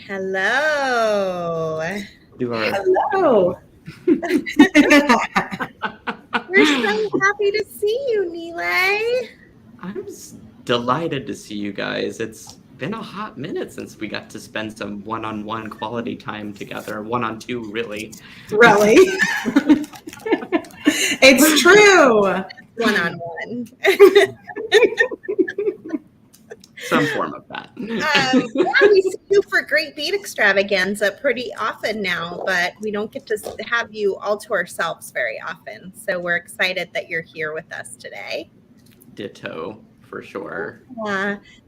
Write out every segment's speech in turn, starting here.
Hello. Do our Hello. We're so happy to see you, Nealay. I'm delighted to see you guys. It's been a hot minute since we got to spend some one-on-one quality time together. One-on-two, really. Really? It's true. One-on-one. Some form of that. We see you for Great Bead Extravaganza pretty often now, but we don't get to have you all to ourselves very often. So we're excited that you're here with us today. Ditto, for sure.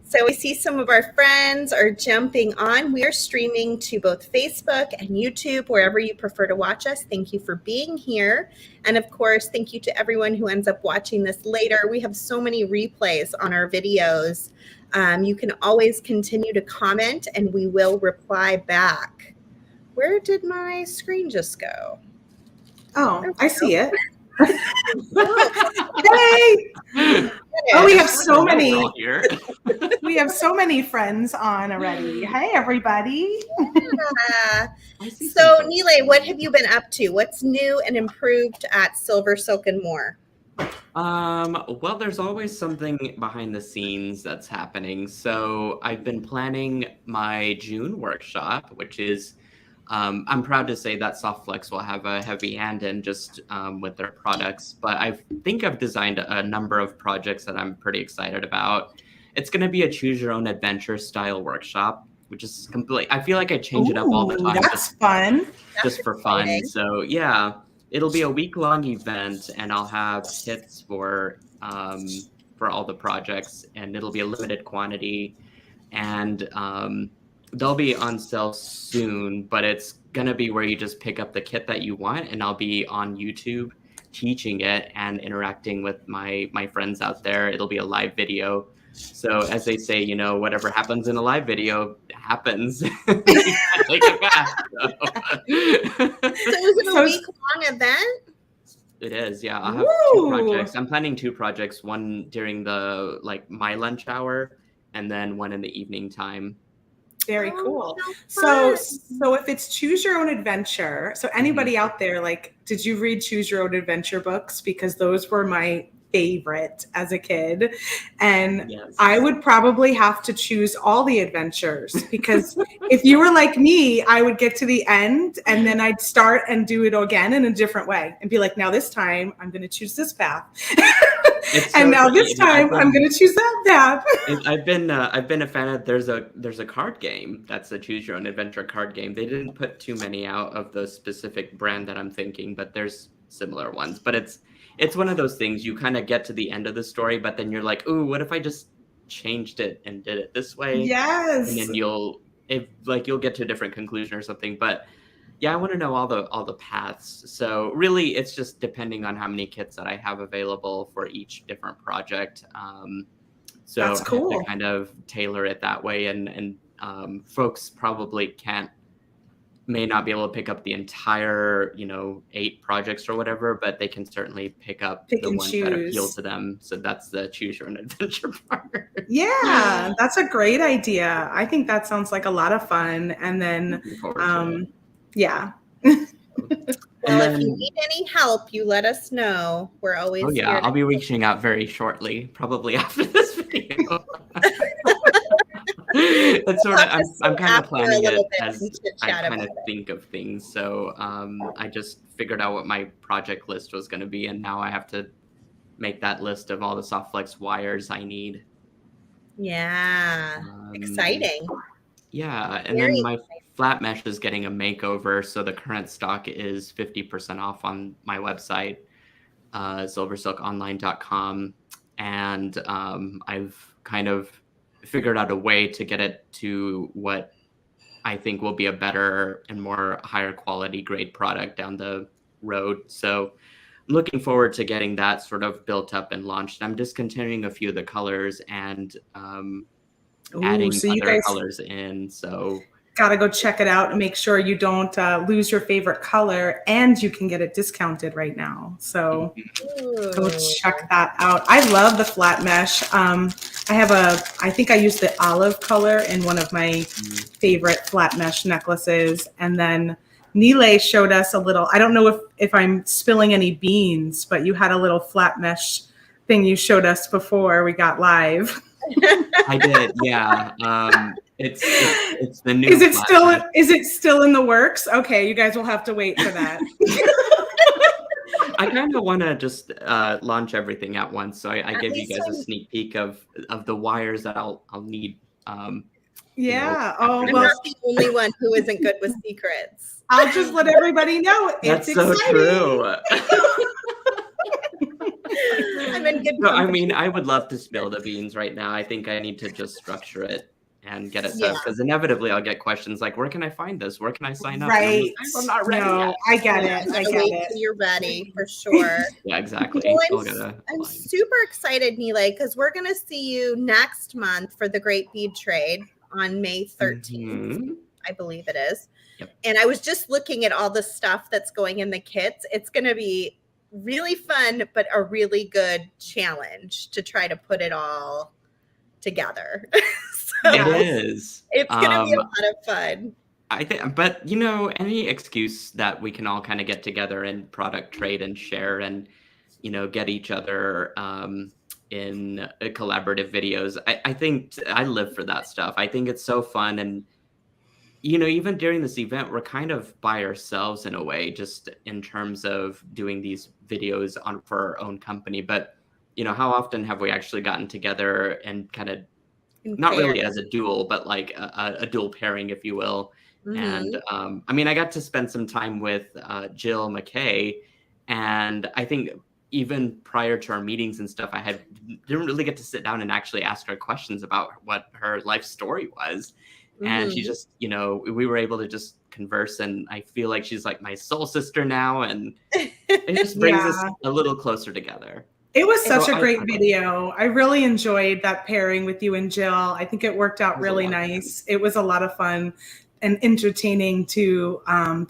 So we see some of our friends are jumping on. We are streaming to both Facebook and YouTube, wherever you prefer to watch us. Thank you for being here. And of course, thank you to everyone who ends up watching this later. We have so many replays on our videos. You can always continue to comment and we will reply back. Where did my screen just go? Oh, I see it. Hey! Oh, we have so many. Here. We have so many friends on already. Hey, everybody. So, Nealay, what have you been up to? What's new and improved at SilverSilk and more? Well, there's always something behind the scenes that's happening. So I've been planning my June workshop, which is I'm proud to say that SoftFlex will have a heavy hand in just with their products, but I think I've designed a number of projects that I'm pretty excited about. It's going to be a choose your own adventure style workshop, which is complete. I feel like I change it up all the time. That's fun. Just for fun. So yeah, it'll be a week-long event, and I'll have kits for all the projects, and it'll be a limited quantity, and they'll be on sale soon, but it's going to be where you just pick up the kit that you want, and I'll be on YouTube teaching it and interacting with my friends out there. It'll be a live video. So as they say, you know, whatever happens in a live video happens. You can't take it back. So is it a week-long event? It is, yeah. I'll have two projects. I'm planning two projects, one during the my lunch hour and then one in the evening time. Very cool. So if it's choose your own adventure, so anybody out there, did you read choose your own adventure books? Because those were my favorite as a kid. And yes. I would probably have to choose all the adventures, because if you were like me, I would get to the end and then I'd start and do it again in a different way and be like, now this time I'm going to choose this path. And now this time I'm going to choose that path. I've been a fan of there's a card game that's a choose your own adventure card game. They didn't put too many out of the specific brand that I'm thinking, but there's similar ones. But it's one of those things you kind of get to the end of the story, but then you're like, ooh, what if I just changed it and did it this way? Yes. And then you'll get to a different conclusion or something. But yeah, I want to know all the paths. So really, it's just depending on how many kits that I have available for each different project. So that's cool. I have to kind of tailor it that way, and folks probably may not be able to pick up the entire 8 projects or whatever, but they can certainly pick up the ones that appeal to them. So that's the choose your own adventure part. Yeah, that's a great idea. I think that sounds like a lot of fun. And then yeah. Well, if you need any help, you let us know. We're always here. I'll be reaching out very shortly, probably after this video. That's sort of I'm kind of planning it as I kind of think of things. So I just figured out what my project list was going to be, and now I have to make that list of all the SoftFlex wires I need. Yeah, exciting. Yeah, and then my flat mesh is getting a makeover, so the current stock is 50% off on my website, silversilkonline.com, and I've kind of figured out a way to get it to what I think will be a better and more higher quality grade product down the road. So I'm looking forward to getting that sort of built up and launched. I'm discontinuing a few of the colors and adding other colors in. So Gotta go check it out and make sure you don't lose your favorite color, and you can get it discounted right now. So go check that out. I love the flat mesh. I think I used the olive color in one of my favorite flat mesh necklaces. And then Nealay showed us a little, I don't know if I'm spilling any beans, but you had a little flat mesh thing you showed us before we got live. I did, yeah. It's the new. Is it still in the works? Okay, you guys will have to wait for that. I kind of want to just launch everything at once, so I give you guys a sneak peek of the wires that I'll need. Yeah. I'm not the only one who isn't good with secrets. I'll just let everybody know. That's so true. I'm in good company. No, I mean, I would love to spill the beans right now. I think I need to just structure it and get it done, because inevitably I'll get questions like, where can I find this? Where can I sign up? Right. I'm not ready yet. I get it. I get it. You're ready for sure. Yeah, exactly. Well, I'm super excited, Nealay, because we're going to see you next month for the Great Bead Trade on May 13th. I believe it is. Yep. And I was just looking at all the stuff that's going in the kits. It's going to be really fun, but a really good challenge to try to put it all together. So it is. It's going to be a lot of fun. I think, but any excuse that we can all kind of get together and product trade and share and, get each other in collaborative videos. I think I live for that stuff. I think it's so fun. And, even during this event, we're kind of by ourselves in a way, just in terms of doing these videos for our own company. But, how often have we actually gotten together and kind of, not really as a duel, but like a dual pairing, if you will. And I got to spend some time with Jill McKay, and I think even prior to our meetings and stuff, didn't really get to sit down and actually ask her questions about what her life story was. And she just, we were able to just converse, and I feel like she's like my soul sister now, and it just brings us a little closer together. It was such a great video. I really enjoyed that pairing with you and Jill. I think it worked out really nice. It was a lot of fun and entertaining to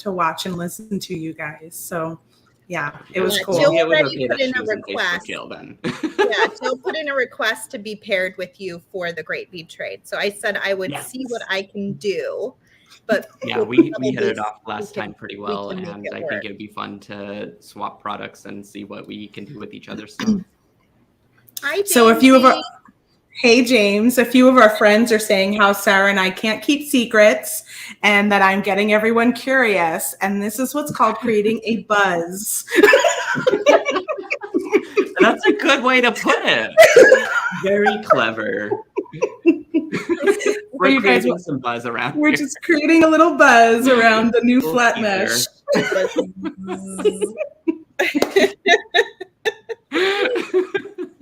watch and listen to you guys. So yeah, it was cool. Jill already put in a request. Jill put in a request to be paired with you for the Great Bead Trade. So I said I would see what I can do. But yeah, we hit it off last time pretty well, and I think it'd be fun to swap products and see what we can do with each other. So a few of our friends are saying how Sarah and I can't keep secrets, and that I'm getting everyone curious, and this is what's called creating a buzz. That's a good way to put it. Very clever. We're creating some buzz around. We're just creating a little buzz around the new flat mesh.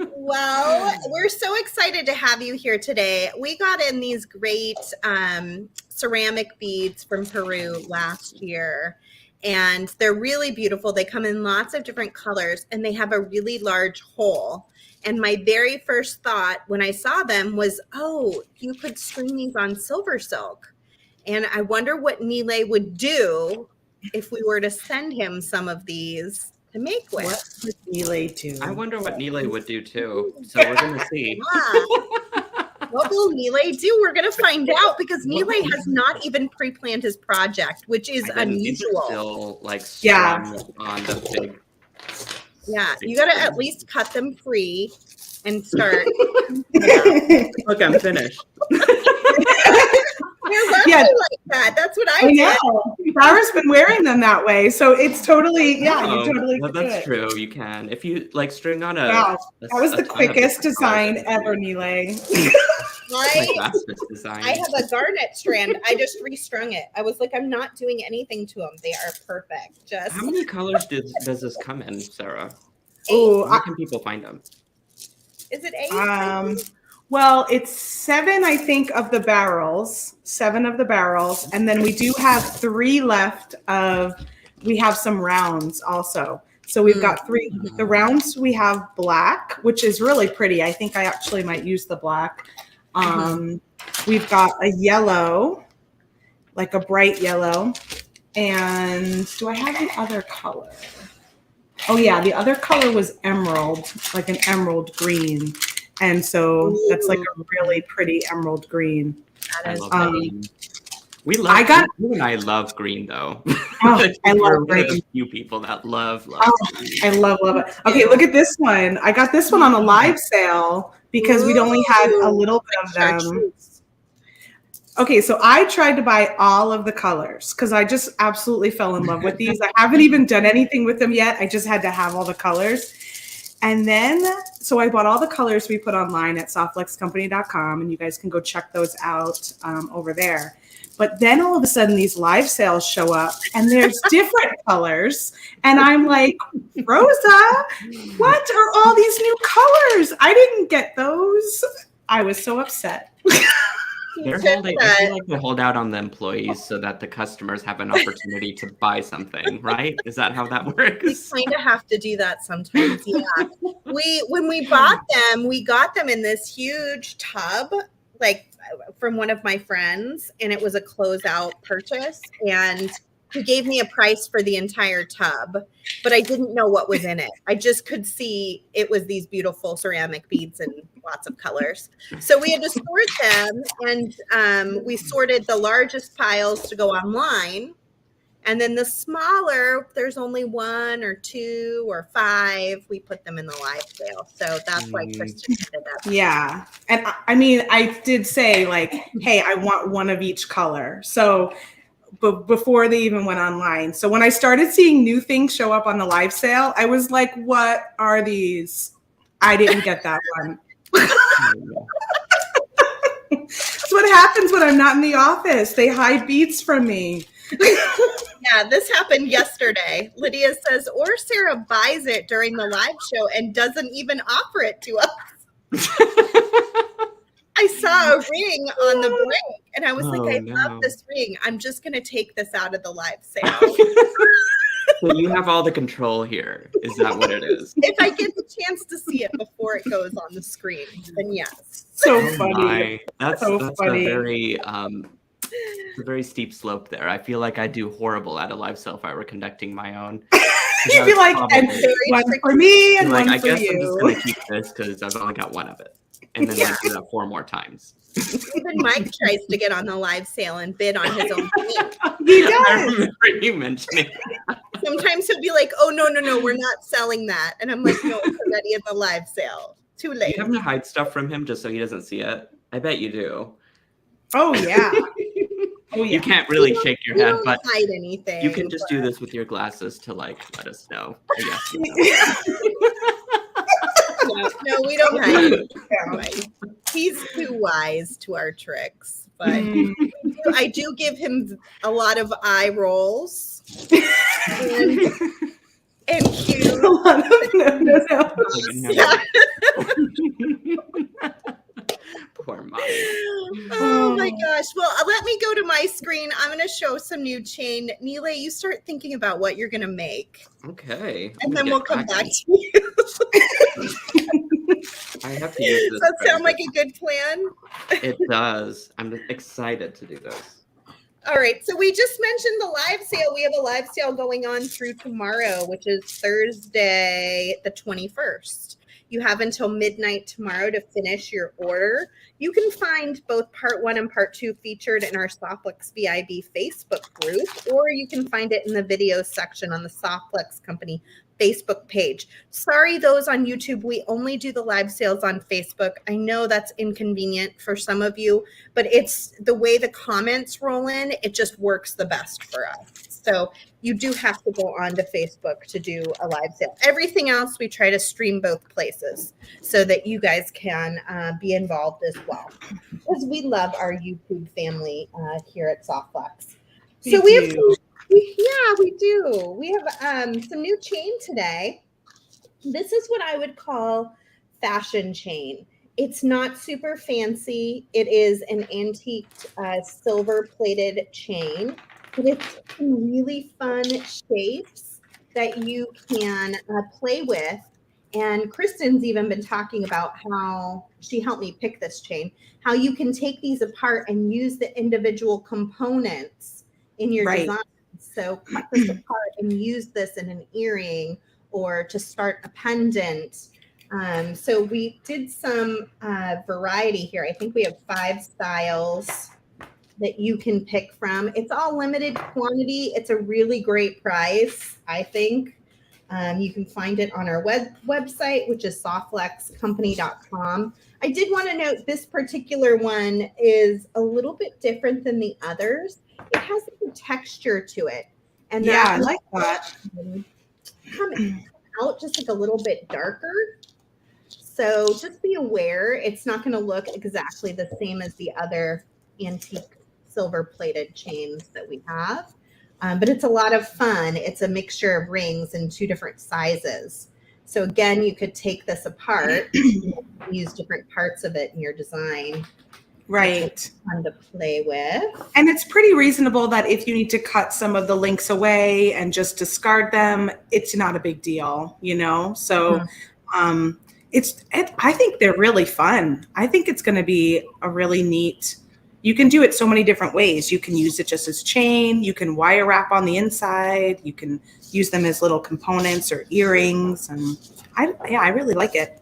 Well, we're so excited to have you here today. We got in these great ceramic beads from Peru last year, and they're really beautiful. They come in lots of different colors, and they have a really large hole. And my very first thought when I saw them was, oh, you could string these on SilverSilk. And I wonder what Nealay would do if we were to send him some of these to make with. What would Nealay do? I wonder what Nealay would do too. So we're going to see. What will Nealay do? We're going to find out, because Nealay has not even pre-planned his project, which is unusual. Still like on the big. Yeah, you got to at least cut them free and start. Look, I'm finished. You're lovely like that. That's what I know. Sarah's been wearing them that way, so it's totally you totally. Well, that's true. You can if you like string on a. Wow, that was the quickest design ever, Nealay. I have a garnet strand. I just restrung it. I was like, I'm not doing anything to them. They are perfect. Just how many colors does this come in, Sarah? Oh, where can people find them? Is it 8? Well, it's 7, I think, of the barrels. 7 of the barrels, and then we do have 3 left. We have some rounds also. So we've got 3. The rounds we have black, which is really pretty. I think I actually might use the black. We've got a yellow, like a bright yellow. And do I have the other color? Oh yeah, the other color was emerald, like an emerald green. And so that's like a really pretty emerald green. I love green. You and I love green though. Oh, I love green. One of the few people that love green. I love it. Okay, look at this one. I got this one on a live sale because we'd only had a little bit of them. Okay, so I tried to buy all of the colors because I just absolutely fell in love with these. I haven't even done anything with them yet. I just had to have all the colors. And then, so I bought all the colors we put online at softflexcompany.com, and you guys can go check those out over there. But then all of a sudden these live sales show up and there's different colors. And I'm like, Rosa, what are all these new colors? I didn't get those. I was so upset. I feel like they hold out on the employees so that the customers have an opportunity to buy something, right? Is that how that works? We kind of have to do that sometimes, yeah. When we bought them, we got them in this huge tub, like from one of my friends, and it was a closeout purchase, and he gave me a price for the entire tub, but I didn't know what was in it. I just could see it was these beautiful ceramic beads and lots of colors. So we had to sort them, and we sorted the largest piles to go online. And then the smaller, there's only 1 or 2 or 5, we put them in the live sale. So that's why Kristen did that. Yeah. And I mean, I did say like, hey, I want one of each color. So but before they even went online. So when I started seeing new things show up on the live sale, I was like, what are these? I didn't get that one. That's what happens when I'm not in the office. They hide beads from me. Yeah, this happened yesterday. Lydia says, or Sarah buys it during the live show and doesn't even offer it to us. I saw a ring on the break and I was like, love this ring. I'm just going to take this out of the live sale. So you have all the control here. Is that what it is? If I get the chance to see it before it goes on the screen, then yes. So funny. That's funny. A very steep slope there. I feel like I'd do horrible at a live sale if I were conducting my own. You'd be like, and one for me and one for you. I guess I'm just going to keep this because I've only got one of it. And then I do that 4 more times. Even Mike tries to get on the live sale and bid on his own thing. He does. I remember you mentioning that. Sometimes he'll be like, oh, no, we're not selling that. And I'm like, no, it's already in the live sale. Too late. Do you have to hide stuff from him just so he doesn't see it? I bet you do. Oh, yeah. You can't really shake your head, but hide anything. You can just do this with your glasses to let us know. No, we don't hide it. He's too wise to our tricks, but I do give him a lot of eye rolls and cute. A lot of no. Yeah. Poor Mike. Oh my gosh. Well, let me go to my screen. I'm going to show some new chain. Nealay, you start thinking about what you're going to make. Okay. And then we'll come back to you. I have to use this. Does that sound like a good plan? It does. I'm excited to do this. All right. So we just mentioned the live sale. We have a live sale going on through tomorrow, which is Thursday, the 21st. You have until midnight tomorrow to finish your order. You can find both part 1 and part 2 featured in our Softflex VIB Facebook group, or you can find it in the video section on the Softflex Company Facebook page. Sorry, those on YouTube, we only do the live sales on Facebook. I know that's inconvenient for some of you, but it's the way the comments roll in, it just works the best for us. So you do have to go on to Facebook to do a live sale. Everything else, we try to stream both places so that you guys can be involved as well. Because we love our YouTube family here at Softflex. So we have we do. We have some new chain today. This is what I would call fashion chain. It's not super fancy. It is an antique silver-plated chain. But it's some really fun shapes that you can play with And Kristen's even been talking about how she helped me pick this chain, how you can take these apart and use the individual components in your design. So cut this apart and use this in an earring or to start a pendant. So we did some variety here. I think we have 5 styles that you can pick from. It's all limited quantity. It's a really great price, I think. You can find it on our website, which is softflexcompany.com. I did want to note this particular one is a little bit different than the others. It has a texture to it. And I like that. Come out just like a little bit darker. So just be aware, it's not going to look exactly the same as the other antique silver plated chains that we have. But it's a lot of fun. It's a mixture of rings in 2 different sizes. So again, you could take this apart, use different parts of it in your design. Right. It's fun to play with. And it's pretty reasonable that if you need to cut some of the links away and just discard them, it's not a big deal, you know? So I think they're really fun. I think it's going to be a really neat. You can do it so many different ways. You can use it just as chain. You can wire wrap on the inside. You can use them as little components or earrings. And I really like it.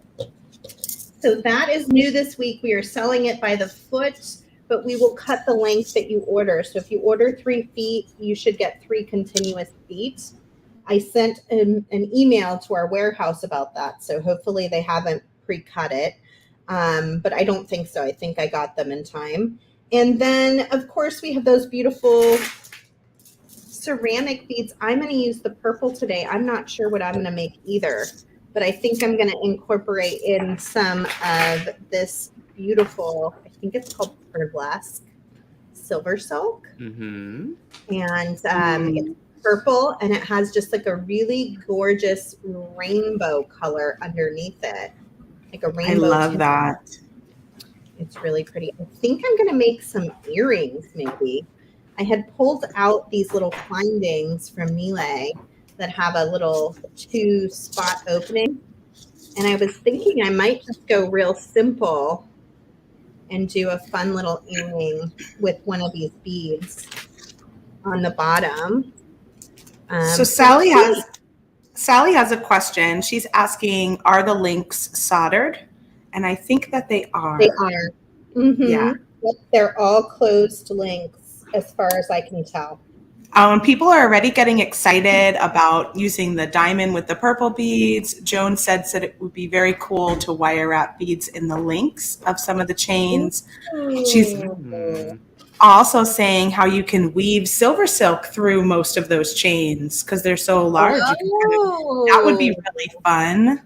So that is new this week. We are selling it by the foot, but we will cut the length that you order. So if you order 3 feet, you should get 3 continuous feet. I sent an email to our warehouse about that. So hopefully they haven't pre-cut it. But I don't think so. I think I got them in time. And then, of course, we have those beautiful ceramic beads. I'm going to use the purple today. I'm not sure what I'm going to make either, but I think I'm going to incorporate in some of this beautiful, I think it's called burlesque SilverSilk. Mm-hmm. And it's purple, and it has just like a really gorgeous rainbow color underneath it. Like a rainbow. I love that. It's really pretty. I think I'm going to make some earrings maybe. I had pulled out these little findings from Nealay that have a little 2-spot opening. And I was thinking I might just go real simple and do a fun little earring with one of these beads on the bottom. So Sally has a question. She's asking, are the links soldered? And I think that they are. They are. Mm-hmm. Yeah. Yep, they're all closed links as far as I can tell. And people are already getting excited about using the diamond with the purple beads. Joan said it would be very cool to wire wrap beads in the links of some of the chains. Ooh. She's also saying how you can weave SilverSilk through most of those chains because they're so large. That would be really fun.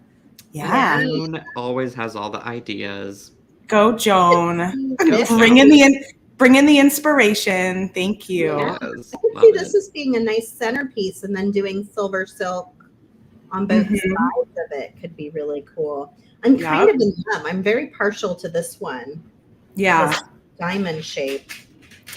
Yeah. Joan always has all the ideas. Go, Joan. Bring in the inspiration. Thank you. Yeah. I could see this as being a nice centerpiece, and then doing SilverSilk on both sides of it could be really cool. I'm kind of in love. I'm very partial to this one. Yeah. This diamond shape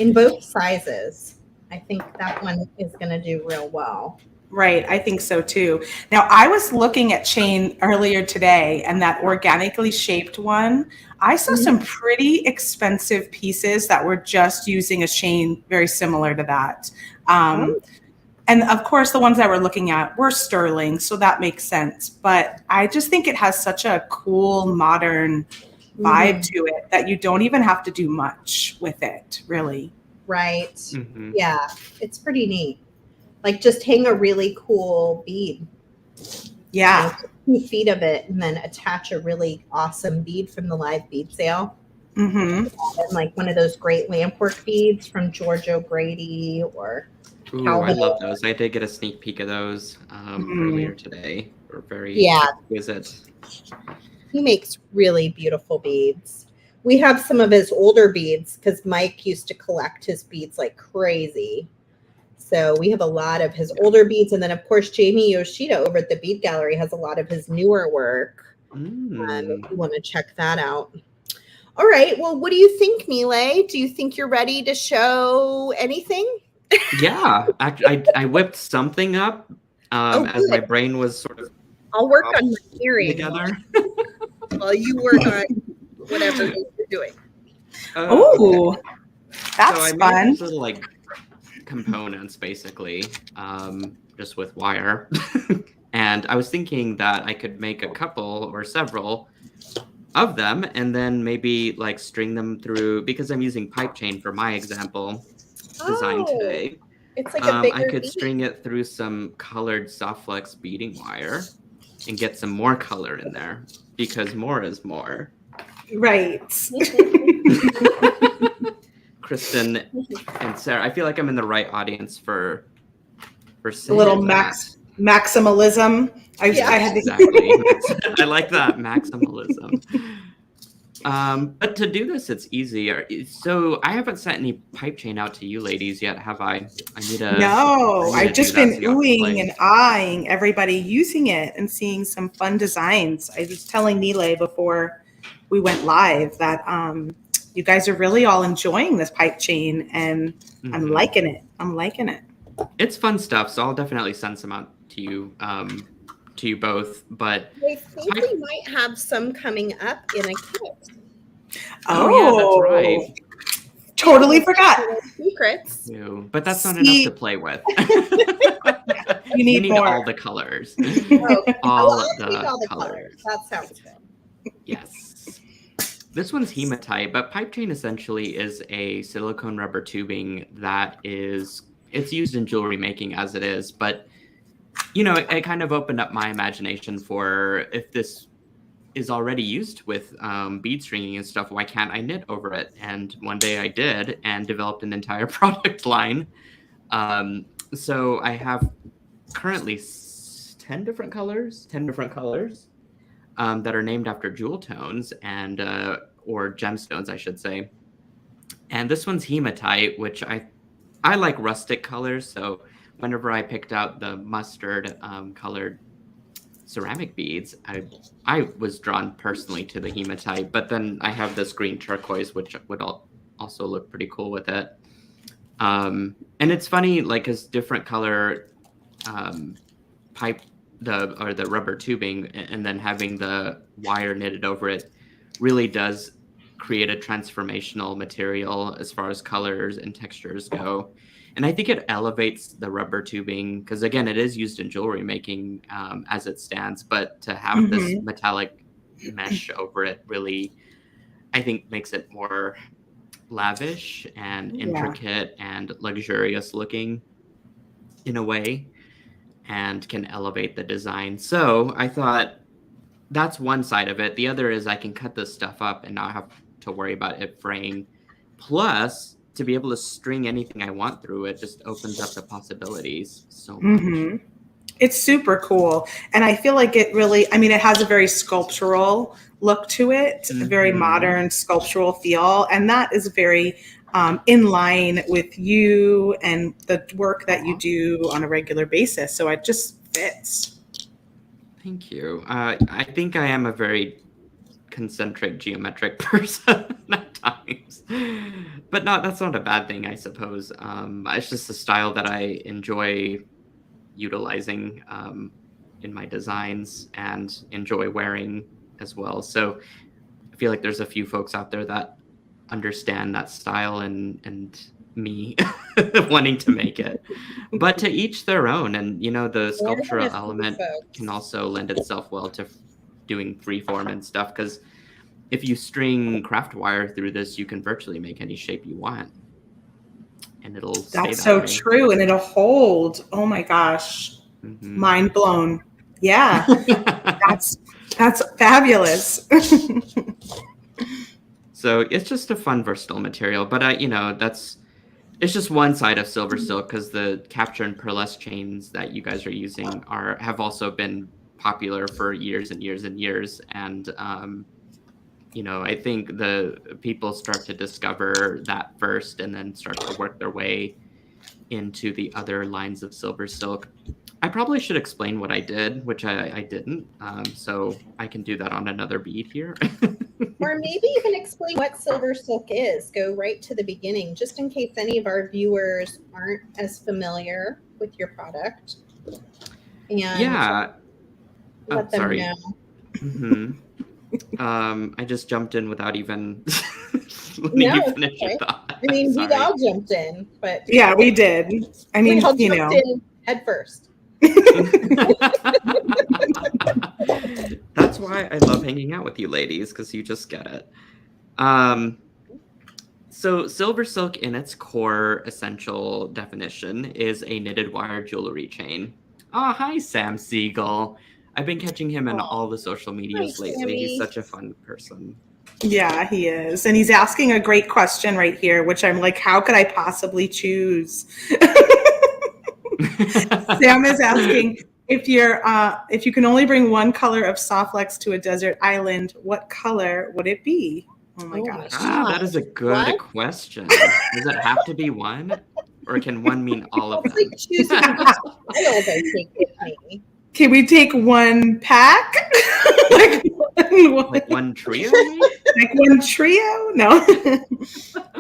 in both sizes. I think that one is going to do real well. Right. I think so too. Now, I was looking at chain earlier today, and that organically shaped one, I saw some pretty expensive pieces that were just using a chain very similar to that. And of course, the ones that we're looking at were sterling, so that makes sense. But I just think it has such a cool, modern vibe to it that you don't even have to do much with it, really. Right. Mm-hmm. Yeah, it's pretty neat. Like just hang a really cool bead. Yeah. 2 feet of it, and then attach a really awesome bead from the live bead sale. Mm-hmm. And like one of those great lampwork beads from George O'Grady or Ooh, I love those. I did get a sneak peek of those earlier today. They're very exquisite. He makes really beautiful beads. We have some of his older beads because Mike used to collect his beads like crazy. So we have a lot of his older beads. And then, of course, Jamie Yoshida over at the Bead Gallery has a lot of his newer work. If you want to check that out. All right. Well, what do you think, Nealay? Do you think you're ready to show anything? Yeah. I whipped something up as my brain was sort of I'll work on my hearing together. while you work on whatever you're doing. Oh, Okay. that's so I fun. made these little like components basically, just with wire. And I was thinking that I could make a couple or several of them and then maybe like string them through, because I'm using pipe chain for my example design today. It's like a bigger I could bead. string it through some colored soft flex beading wire and get some more color in there, because more is more. Right. Kristen and Sarah, I feel like I'm in the right audience for A saying little that. maximalism. I had Exactly. I like that, maximalism. But to do this, it's easier. So I haven't sent any pipe chain out to you ladies yet, have I? No, I've just been oohing and and eyeing everybody using it and seeing some fun designs. I was telling Nealay before we went live that you guys are really all enjoying this pipe chain, and I'm liking it. It's fun stuff, so I'll definitely send some out to you both. But I think we might have some coming up in a kit. Oh yeah, that's right. Totally forgot. Secrets. But that's not enough to play with. You need more. All the colors. All the colors. That sounds good. Yes. This one's hematite, but pipe chain essentially is a silicone rubber tubing that it's used in jewelry making as it is, but it kind of opened up my imagination for, if this is already used with bead stringing and stuff, why can't I knit over it? And one day I did and developed an entire product line. So I have currently 10 different colors that are named after jewel tones and or gemstones, I should say. And this one's hematite, which I like rustic colors. So whenever I picked out the mustard colored ceramic beads, I was drawn personally to the hematite. But then I have this green turquoise, which would also look pretty cool with it. And it's funny, like, because different color pipe the rubber tubing and then having the wire knitted over it really does create a transformational material as far as colors and textures go. And I think it elevates the rubber tubing because, again, it is used in jewelry making as it stands, but to have this metallic mesh over it really, I think, makes it more lavish and intricate and luxurious looking in a way, and can elevate the design. So I thought that's one side of it. The other is I can cut this stuff up and not have to worry about it fraying. Plus, to be able to string anything I want through it just opens up the possibilities so much. It's super cool. And I feel like it really, it has a very sculptural look to it, a very modern sculptural feel. And that is very in line with you and the work that you do on a regular basis. So it just fits. Thank you. I think I am a very concentric geometric person at times, but that's not a bad thing, I suppose. It's just a style that I enjoy utilizing in my designs and enjoy wearing as well. So I feel like there's a few folks out there that understand that style and me wanting to make it, but to each their own. And the sculptural element can also lend itself well to doing freeform and stuff, because if you string craft wire through this, you can virtually make any shape you want, and it'll stay that so way. True, and it'll hold. Oh my gosh, mind blown. Yeah. that's fabulous. So it's just a fun, versatile material. But it's just one side of SilverSilk, because the capture and pearlescent chains that you guys are using have also been popular for years and years and years. And I think the people start to discover that first and then start to work their way into the other lines of SilverSilk. I probably should explain what I did, which I didn't. So I can do that on another bead here. Or maybe you can explain what SilverSilk is. Go right to the beginning, just in case any of our viewers aren't as familiar with your product. And yeah. Let them sorry. know. I just jumped in without even letting you finish your thought. I mean, we all jumped in, but yeah, we did. I mean, we all jumped in head first. That's why I love hanging out with you ladies, because you just get it. So SilverSilk in its core essential definition is a knitted wire jewelry chain. Oh, hi, Sam Siegel. I've been catching him in all the social medias lately. Sammy. He's such a fun person. Yeah, he is. And he's asking a great question right here, which I'm like, how could I possibly choose? Sam is asking, if you can only bring one color of Softlex to a desert island, what color would it be? Oh my gosh. That is a good question. Does it have to be one? Or can one mean all of them? Like choosing the child I take with me. Can we take one pack? like one trio? Maybe? Like one trio? No.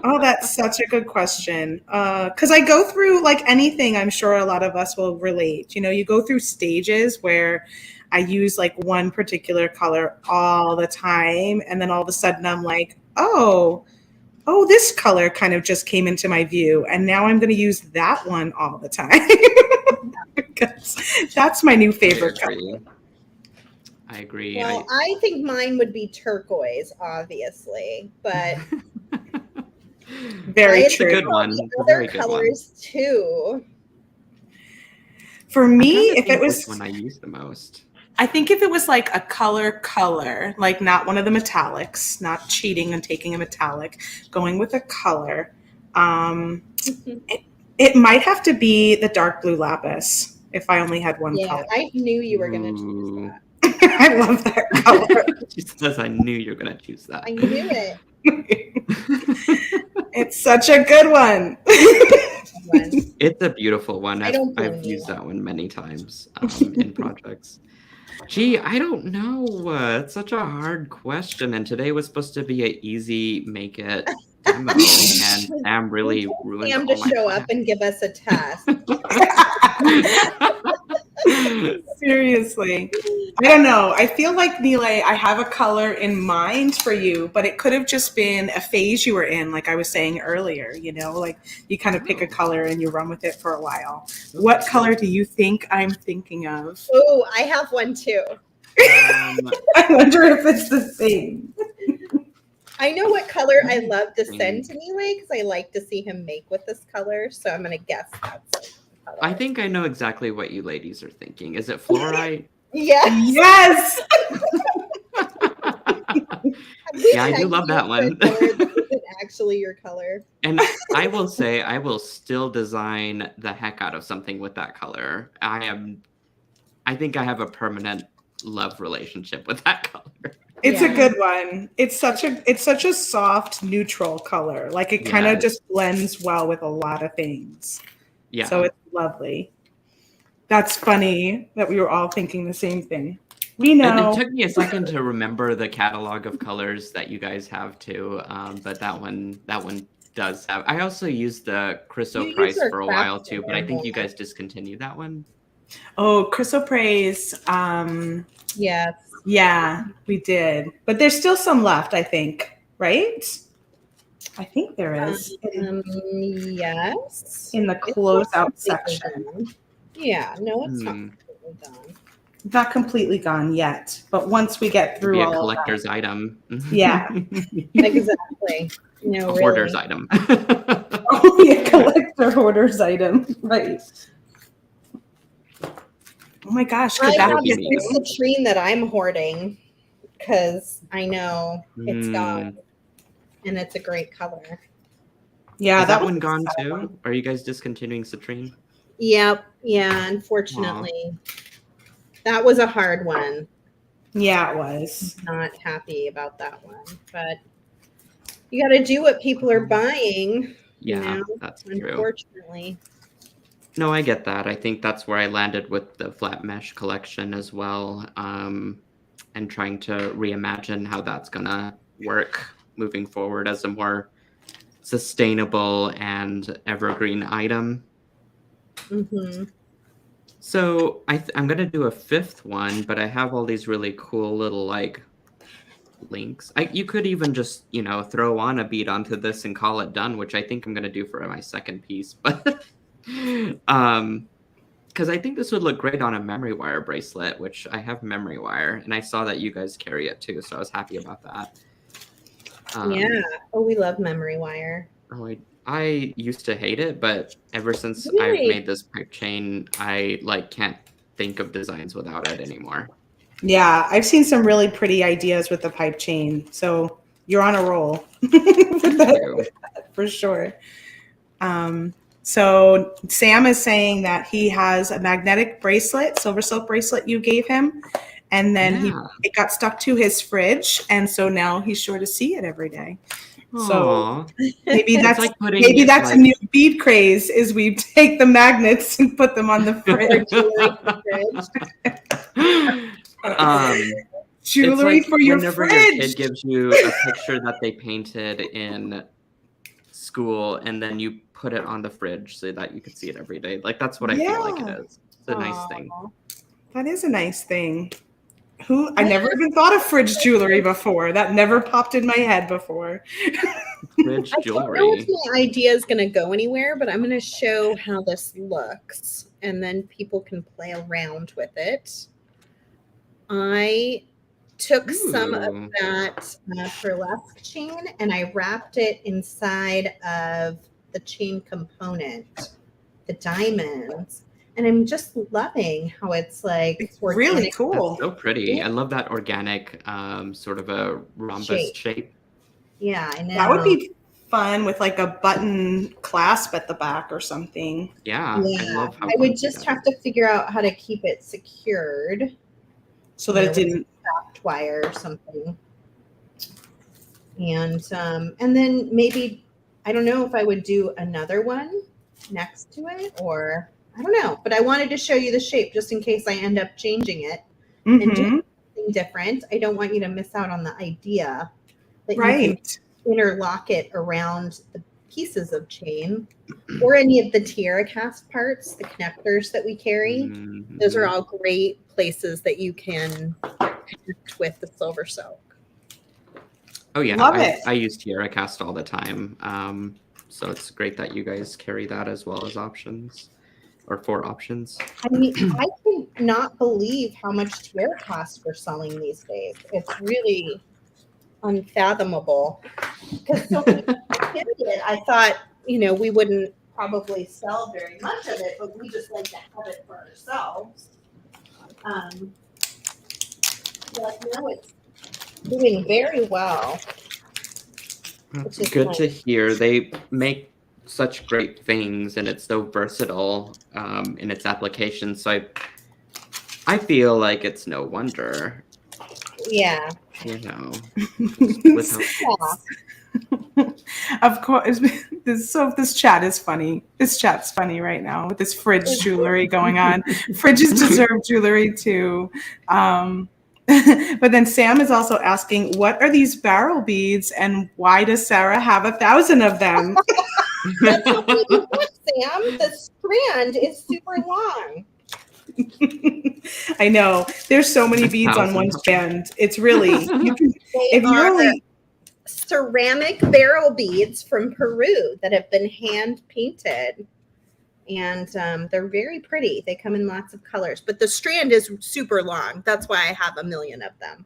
Oh, that's such a good question. Because I go through like anything, I'm sure a lot of us will relate. You know, you go through stages where I use like one particular color all the time. And then all of a sudden I'm like, oh, this color kind of just came into my view. And now I'm going to use that one all the time. Because that's my new favorite color. I agree. Well, I think mine would be turquoise, obviously, but very true. Good one. Other colors too. For me, if it was one I use the most, I think if it was like a color, like not one of the metallics, not cheating and taking a metallic, going with a color, it might have to be the dark blue lapis if I only had one color. I knew you were going to choose that. I love that color. She says, I knew you were going to choose that. I knew it. It's such a good one. It's a beautiful one. I've used that one many times in projects. Gee, I don't know. It's such a hard question. And today was supposed to be an easy make it demo. And Sam really ruined Sam to show up and give us a test. Seriously. I don't know. I feel like, Nealay, I have a color in mind for you, but it could have just been a phase you were in, like I was saying earlier, you know, like you kind of pick a color and you run with it for a while. What color do you think I'm thinking of? Oh, I have one too. I wonder if it's the same. I know what color I love to send to Nealay because I like to see him make with this color, so I'm going to guess that's color. I think I know exactly what you ladies are thinking. Is it fluorite? Yes. Yeah, I do love that one. This isn't actually your color. And I will say, I will still design the heck out of something with that color. I think I have a permanent love relationship with that color. It's a good one. It's such a soft, neutral color. Like it kind of just blends well with a lot of things. Yeah. So it's lovely. That's funny that we were all thinking the same thing. We know. It took me a second to remember the catalog of colors that you guys have too, but that one does have. I also used the Chrysoprase for a while too, but I think you guys discontinued that one. Oh, Chrysoprase. Yes. Yeah, we did, but there's still some left. I think, right? I think there is. Yes. In the closeout section. Yeah, no, it's not completely gone. Not completely gone yet, but once we get through a collector's item. Yeah. Exactly. No, a hoarder's item. Oh, yeah, collector hoarder's item. Right. Oh my gosh. I have this citrine that I'm hoarding because I know it's gone and it's a great color. Yeah, is that one gone too? Are you guys discontinuing citrine? Yep. Yeah, unfortunately. Aww. That was a hard one. Yeah, it was. Not happy about that one, but you got to do what people are buying. Yeah, that's true. Unfortunately. No, I get that. I think that's where I landed with the flat mesh collection as well, and trying to reimagine how that's gonna work moving forward as a more sustainable and evergreen item. Mm-hmm. So I'm gonna do a fifth one, but I have all these really cool little like links. You could even just, you know, throw on a bead onto this and call it done, which I think I'm gonna do for my second piece. But because I think this would look great on a memory wire bracelet, which I have memory wire, and I saw that you guys carry it too, so I was happy about that. Yeah. Oh, we love memory wire. Oh, I used to hate it, but ever since Really? I've made this pipe chain, I like can't think of designs without it anymore. Yeah, I've seen some really pretty ideas with the pipe chain. So you're on a roll. For sure. So Sam is saying that he has a magnetic bracelet, SilverSilk bracelet you gave him, and then it got stuck to his fridge, and so now he's sure to see it every day. Aww. So maybe that's like a new bead craze, is we take the magnets and put them on the fridge. Jewelry like for your whenever fridge. Your kid gives you a picture that they painted in school, and then you put it on the fridge so that you could see it every day. Like that's what I feel like it is. It's a nice thing. That is a nice thing. I never even thought of fridge jewelry before. That never popped in my head before. Fridge jewelry. I don't know if the idea is going to go anywhere, but I'm going to show how this looks, and then people can play around with it. I took some of that burlesque chain and I wrapped it inside of the chain component, the diamonds. And I'm just loving how it's like it's really cool. That's so pretty. I love that organic sort of a rhombus shape. Yeah, I know. That would be fun with like a button clasp at the back or something. Yeah. I would just have to figure out how to keep it secured. So that it didn't wrapped wire or something. And then maybe, I don't know if I would do another one next to it, or I don't know, but I wanted to show you the shape just in case I end up changing it and doing something different. I don't want you to miss out on the idea that you can interlock it around the pieces of chain or any of the tiara cast parts, the connectors that we carry. Those are all great places that you can connect with the SilverSilk. Oh yeah, love it. I use tiara cast all the time. So it's great that you guys carry that as well as options. Or 4 options. I mean, I cannot believe how much tiara cast we're selling these days. It's really unfathomable. Because so I thought, we wouldn't probably sell very much of it, but we just like to have it for ourselves. But now it's doing very well. It's good to hear. They make such great things, and it's so versatile in its application. So I feel like it's no wonder. Yeah. Of course. This chat is funny. This chat's funny right now with this fridge jewelry going on. Fridges deserve jewelry too. But then Sam is also asking, what are these barrel beads and why does Sarah have 1,000 of them? That's what we do, Sam. The strand is super long. I know. There's so many beads on one strand. It's really ceramic barrel beads from Peru that have been hand painted. And they're very pretty. They come in lots of colors, but the strand is super long. That's why I have 1 million of them.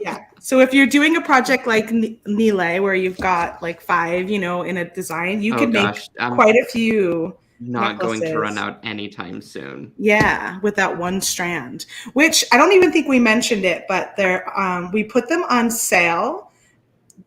Yeah. So if you're doing a project like Nealay, where you've got like 5, in a design, you can make quite a few. Not going to run out anytime soon. Yeah, with that one strand, which I don't even think we mentioned it, but we put them on sale.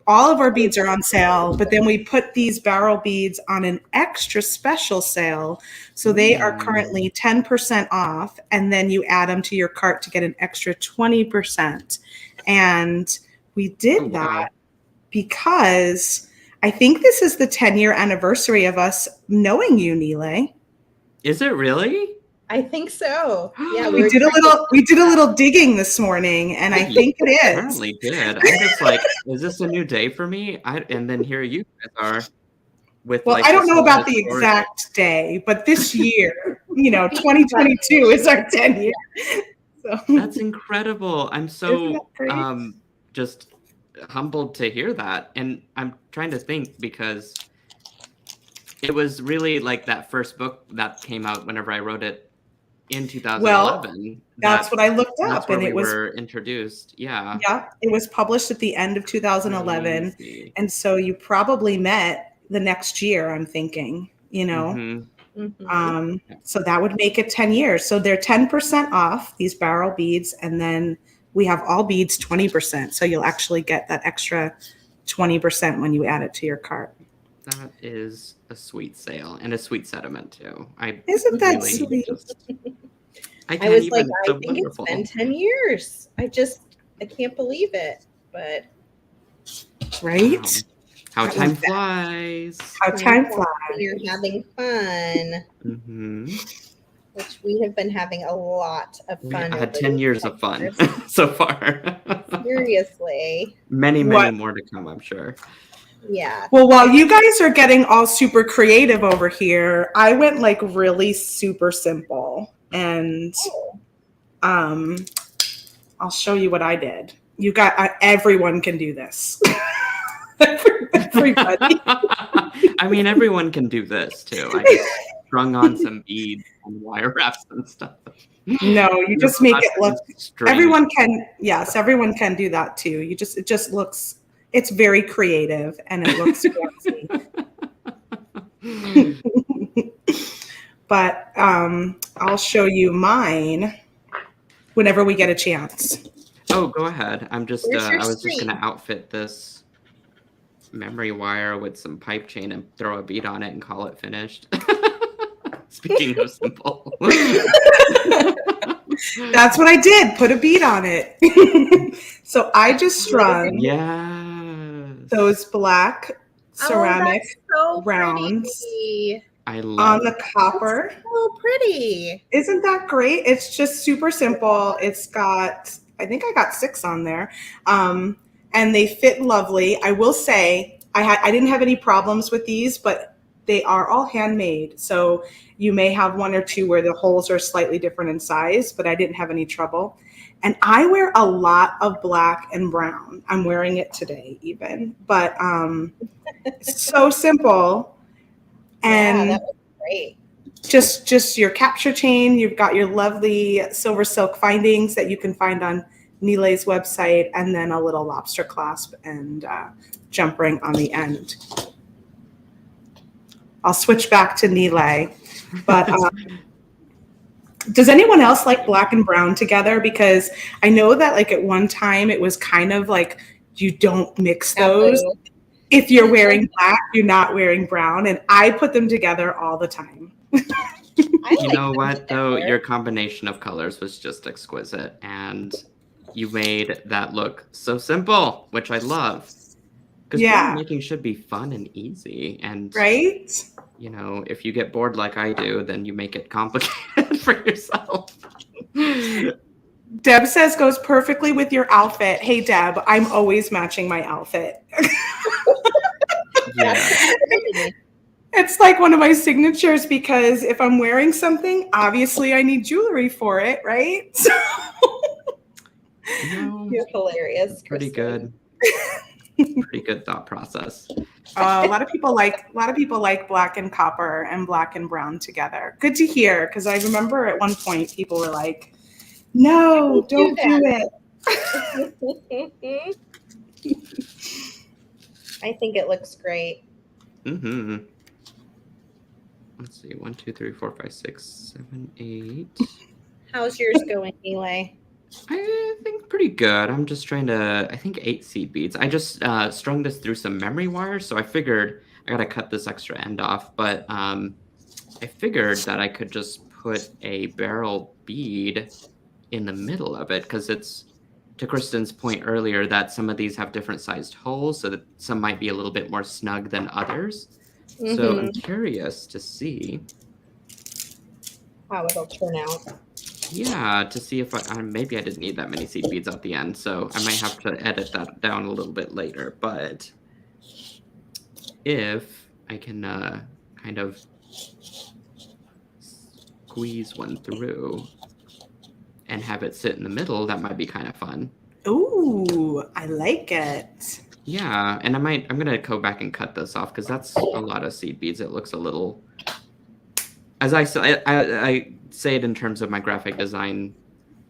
All of our beads are on sale, but then we put these barrel beads on an extra special sale. So they are currently 10% off, and then you add them to your cart to get an extra 20%. And we did that because I think this is the 10-year anniversary of us knowing you, Nealay. Is it really? I think so. Yeah, we did a little digging this morning, and I think it is. Apparently did. I'm just like, is this a new day for me? And then here you guys are with. Well, I don't know about the exact day, but this year 2022 is our 10 year. So That's incredible. I'm so just humbled to hear that. And I'm trying to think because it was really like that first book that came out whenever I wrote it in 2011. That's what I looked up. That's where we were introduced. Yeah. Yeah. It was published at the end of 2011. Crazy. And so you probably met the next year, I'm thinking, So that would make it 10 years. So they're 10% off, these barrel beads. And then we have all beads 20%. So you'll actually get that extra 20% when you add it to your cart. That is a sweet sale and a sweet sentiment too. Isn't that really sweet? I was like, I think it's been 10 years. I can't believe it. But right? Wow. How time flies. How time flies. You're having fun. Mm-hmm. Which we have been having a lot of fun. I had 10 years of fun so far. Seriously. Many more to come, I'm sure. Yeah. Well, while you guys are getting all super creative over here, I went like really super simple. And I'll show you what I did. Everyone can do this. Everybody. I mean, everyone can do this too. I just strung on some beads and wire wraps and stuff. No, you just make it look. Everyone can. Yes, everyone can do that too. It just looks. It's very creative and it looks fancy. But I'll show you mine whenever we get a chance. Oh, go ahead. I was just gonna outfit this memory wire with some pipe chain and throw a bead on it and call it finished. Speaking of simple. That's what I did. Put a bead on it. So I just strung those black ceramic rounds on the copper. So pretty. Isn't that great? It's just super simple. It's got, I think I got 6 on there. And they fit lovely. I will say I didn't have any problems with these, but they are all handmade. So you may have 1 or 2 where the holes are slightly different in size, but I didn't have any trouble. And I wear a lot of black and brown. I'm wearing it today even, but it's so simple. And that was great. Just your capture chain. You've got your lovely SilverSilk findings that you can find on Nealay's website, and then a little lobster clasp and jump ring on the end. I'll switch back to Nealay, but does anyone else like black and brown together? Because I know that like at one time it was kind of like you don't mix those. If you're wearing black, you're not wearing brown, and I put them together all the time. You know what though? Your combination of colors was just exquisite, and you made that look so simple, which I love. Because making should be fun and easy. And right? If you get bored like I do, then you make it complicated for yourself. Deb says goes perfectly with your outfit. Hey Deb, I'm always matching my outfit. Yeah. It's like one of my signatures because if I'm wearing something, obviously I need jewelry for it, right? So you're hilarious. Pretty good. Pretty good thought process. A lot of people like black and copper and black and brown together. Good to hear, because I remember at one point people were like, "No, don't do it." I think it looks great. Mm-hmm. Let's see, 1, 2, 3, 4, 5, 6, 7, 8. How's yours going, Nealay? I think pretty good. I'm just trying to, I think 8 seed beads. I just strung this through some memory wire, so I figured I gotta cut this extra end off, but I figured that I could just put a barrel bead in the middle of it, because it's, to Kristen's point earlier, that some of these have different sized holes, so that some might be a little bit more snug than others. Mm-hmm. So I'm curious to see how it'll turn out. Yeah, to see if maybe I didn't need that many seed beads at the end, so I might have to edit that down a little bit later. But if I can kind of squeeze one through and have it sit in the middle, that might be kind of fun. Ooh, I like it. Yeah, and I'm gonna go back and cut this off because that's a lot of seed beads. It looks a little, as I say it in terms of my graphic design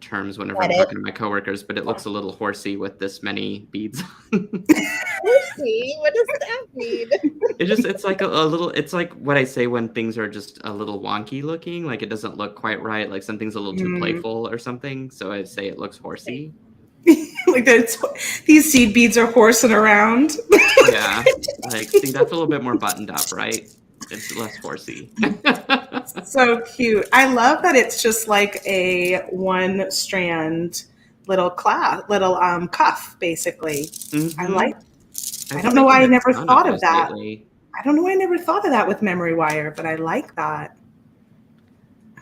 terms whenever I'm talking to my coworkers, but it looks a little horsey with this many beads. Horsey? What does that mean? It's like a little, it's like what I say when things are just a little wonky looking, like it doesn't look quite right, like something's a little too playful or something. So I say it looks horsey. Like these seed beads are horsing around. Yeah, like see, that's a little bit more buttoned up, right? It's less horsey. So cute. I love that it's just like a one strand little cuff, basically. Mm-hmm. I don't know why I never thought of that. Lately. I don't know why I never thought of that with memory wire, but I like that.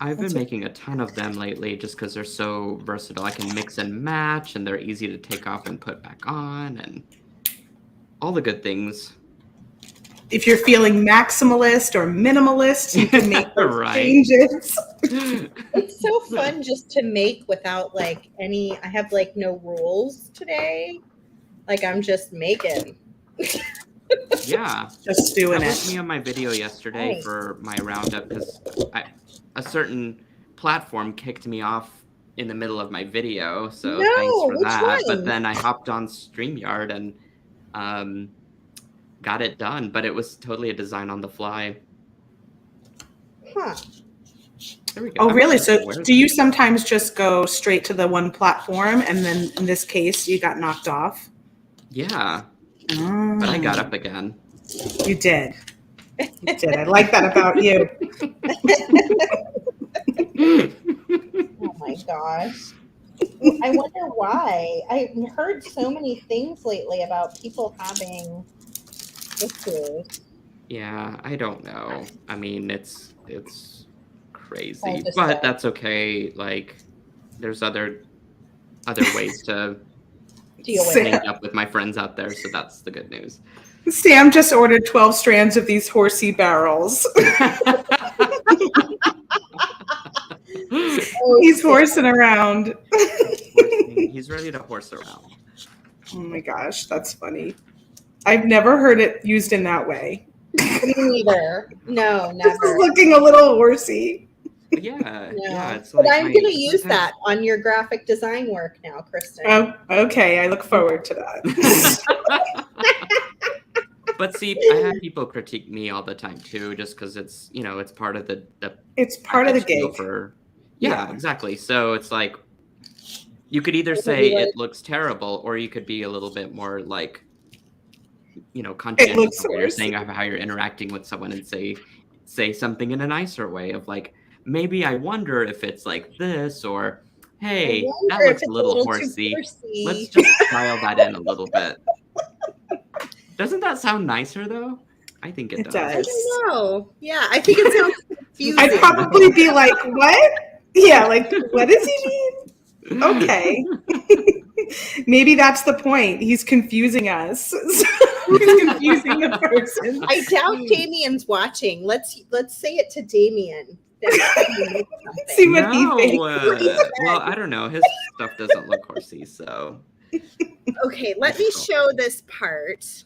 I've been making a ton of them lately just because they're so versatile. I can mix and match, and they're easy to take off and put back on, and all the good things. If you're feeling maximalist or minimalist, you can make those changes. It's so fun just to make without like I have like no rules today. Like I'm just making. Yeah. Just doing that it. was me on my video yesterday for my roundup because a certain platform kicked me off in the middle of my video. So thanks for that. But then I hopped on StreamYard and got it done, but it was totally a design on the fly. Huh. There we go. Oh, really? So do you sometimes just go straight to the one platform and then in this case you got knocked off? Yeah. But I got up again. You did. You did. I like that about you. Oh my gosh. I wonder why. I've heard so many things lately about people having issues. Yeah, I don't know. I mean, it's crazy, but that's okay. Like, there's other ways to link up with my friends out there, so that's the good news. Sam just ordered 12 strands of these horsey barrels. He's horsing around. He's ready to horse around. Oh my gosh, that's funny. I've never heard it used in that way. Me neither. No, never. This is looking a little horsey. Yeah, yeah. It's but like I'm going to use that on your graphic design work now, Kristen. Oh, okay. I look forward to that. But see, I have people critique me all the time too, just because it's it's part of the it's part of the gig. Yeah, exactly. So it's like you could either say it looks terrible, or you could be a little bit more like conscientious of what you're saying, of how you're interacting with someone, and say something in a nicer way of like, maybe I wonder if it's like this, or hey, that looks a little horsey. Let's just dial that in a little bit. Doesn't that sound nicer though? I think it does. I don't know. Yeah, I think it sounds confusing. I'd probably be like, what? Yeah, like, what does he mean? Okay. Maybe that's the point. He's confusing us. He's confusing the person. I doubt Damien's watching. Let's say it to Damien. See what he thinks. Well, I don't know. His stuff doesn't look horsey, so. Okay, let me show this part.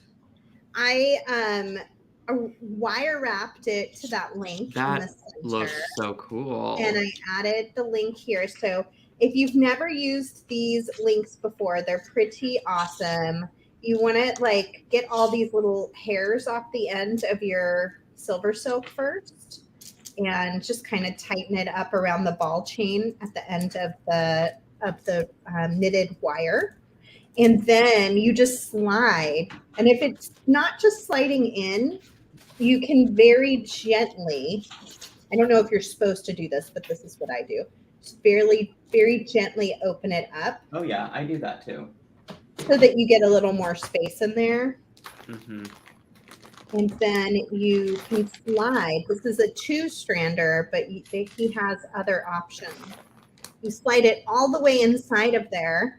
I wire wrapped it to that link. That in the center, looks so cool. And I added the link here. So if you've never used these links before, they're pretty awesome. You want to like get all these little hairs off the end of your SilverSilk first, and just kind of tighten it up around the ball chain at the end of the knitted wire. And then you just slide. And if it's not just sliding in, you can very gently, I don't know if you're supposed to do this, but this is what I do. Just very, very gently open it up. Oh yeah, I do that too. So that you get a little more space in there. Mm-hmm. And then you can slide. This is a 2-strander, but he has other options. You slide it all the way inside of there.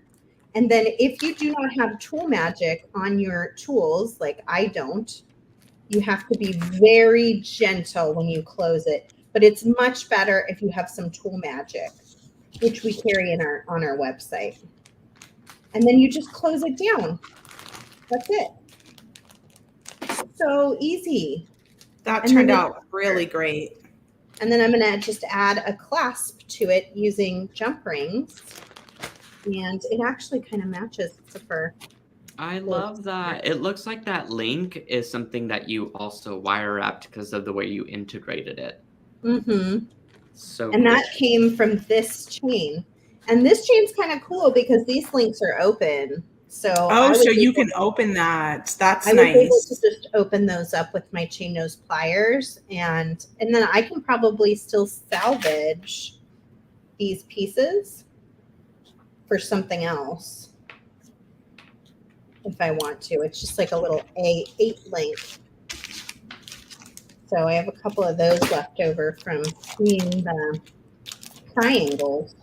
And then if you do not have tool magic on your tools, like I don't, you have to be very gentle when you close it. but it's much better if you have some tool magic, which we carry on our website. And then you just close it down. That's it. So easy. That turned out really great. And then I'm going to just add a clasp to it using jump rings. And it actually kind of matches the fur. I love that. It looks like that link is something that you also wire wrapped because of the way you integrated it. Mm-hmm. So and that came from this chain. And this chain's kind of cool because these links are open. So so you can open that. That's nice. I was able to just open those up with my chain nose pliers, and then I can probably still salvage these pieces for something else if I want to. It's just like a little A8 link. So I have a couple of those left over from seeing the triangles.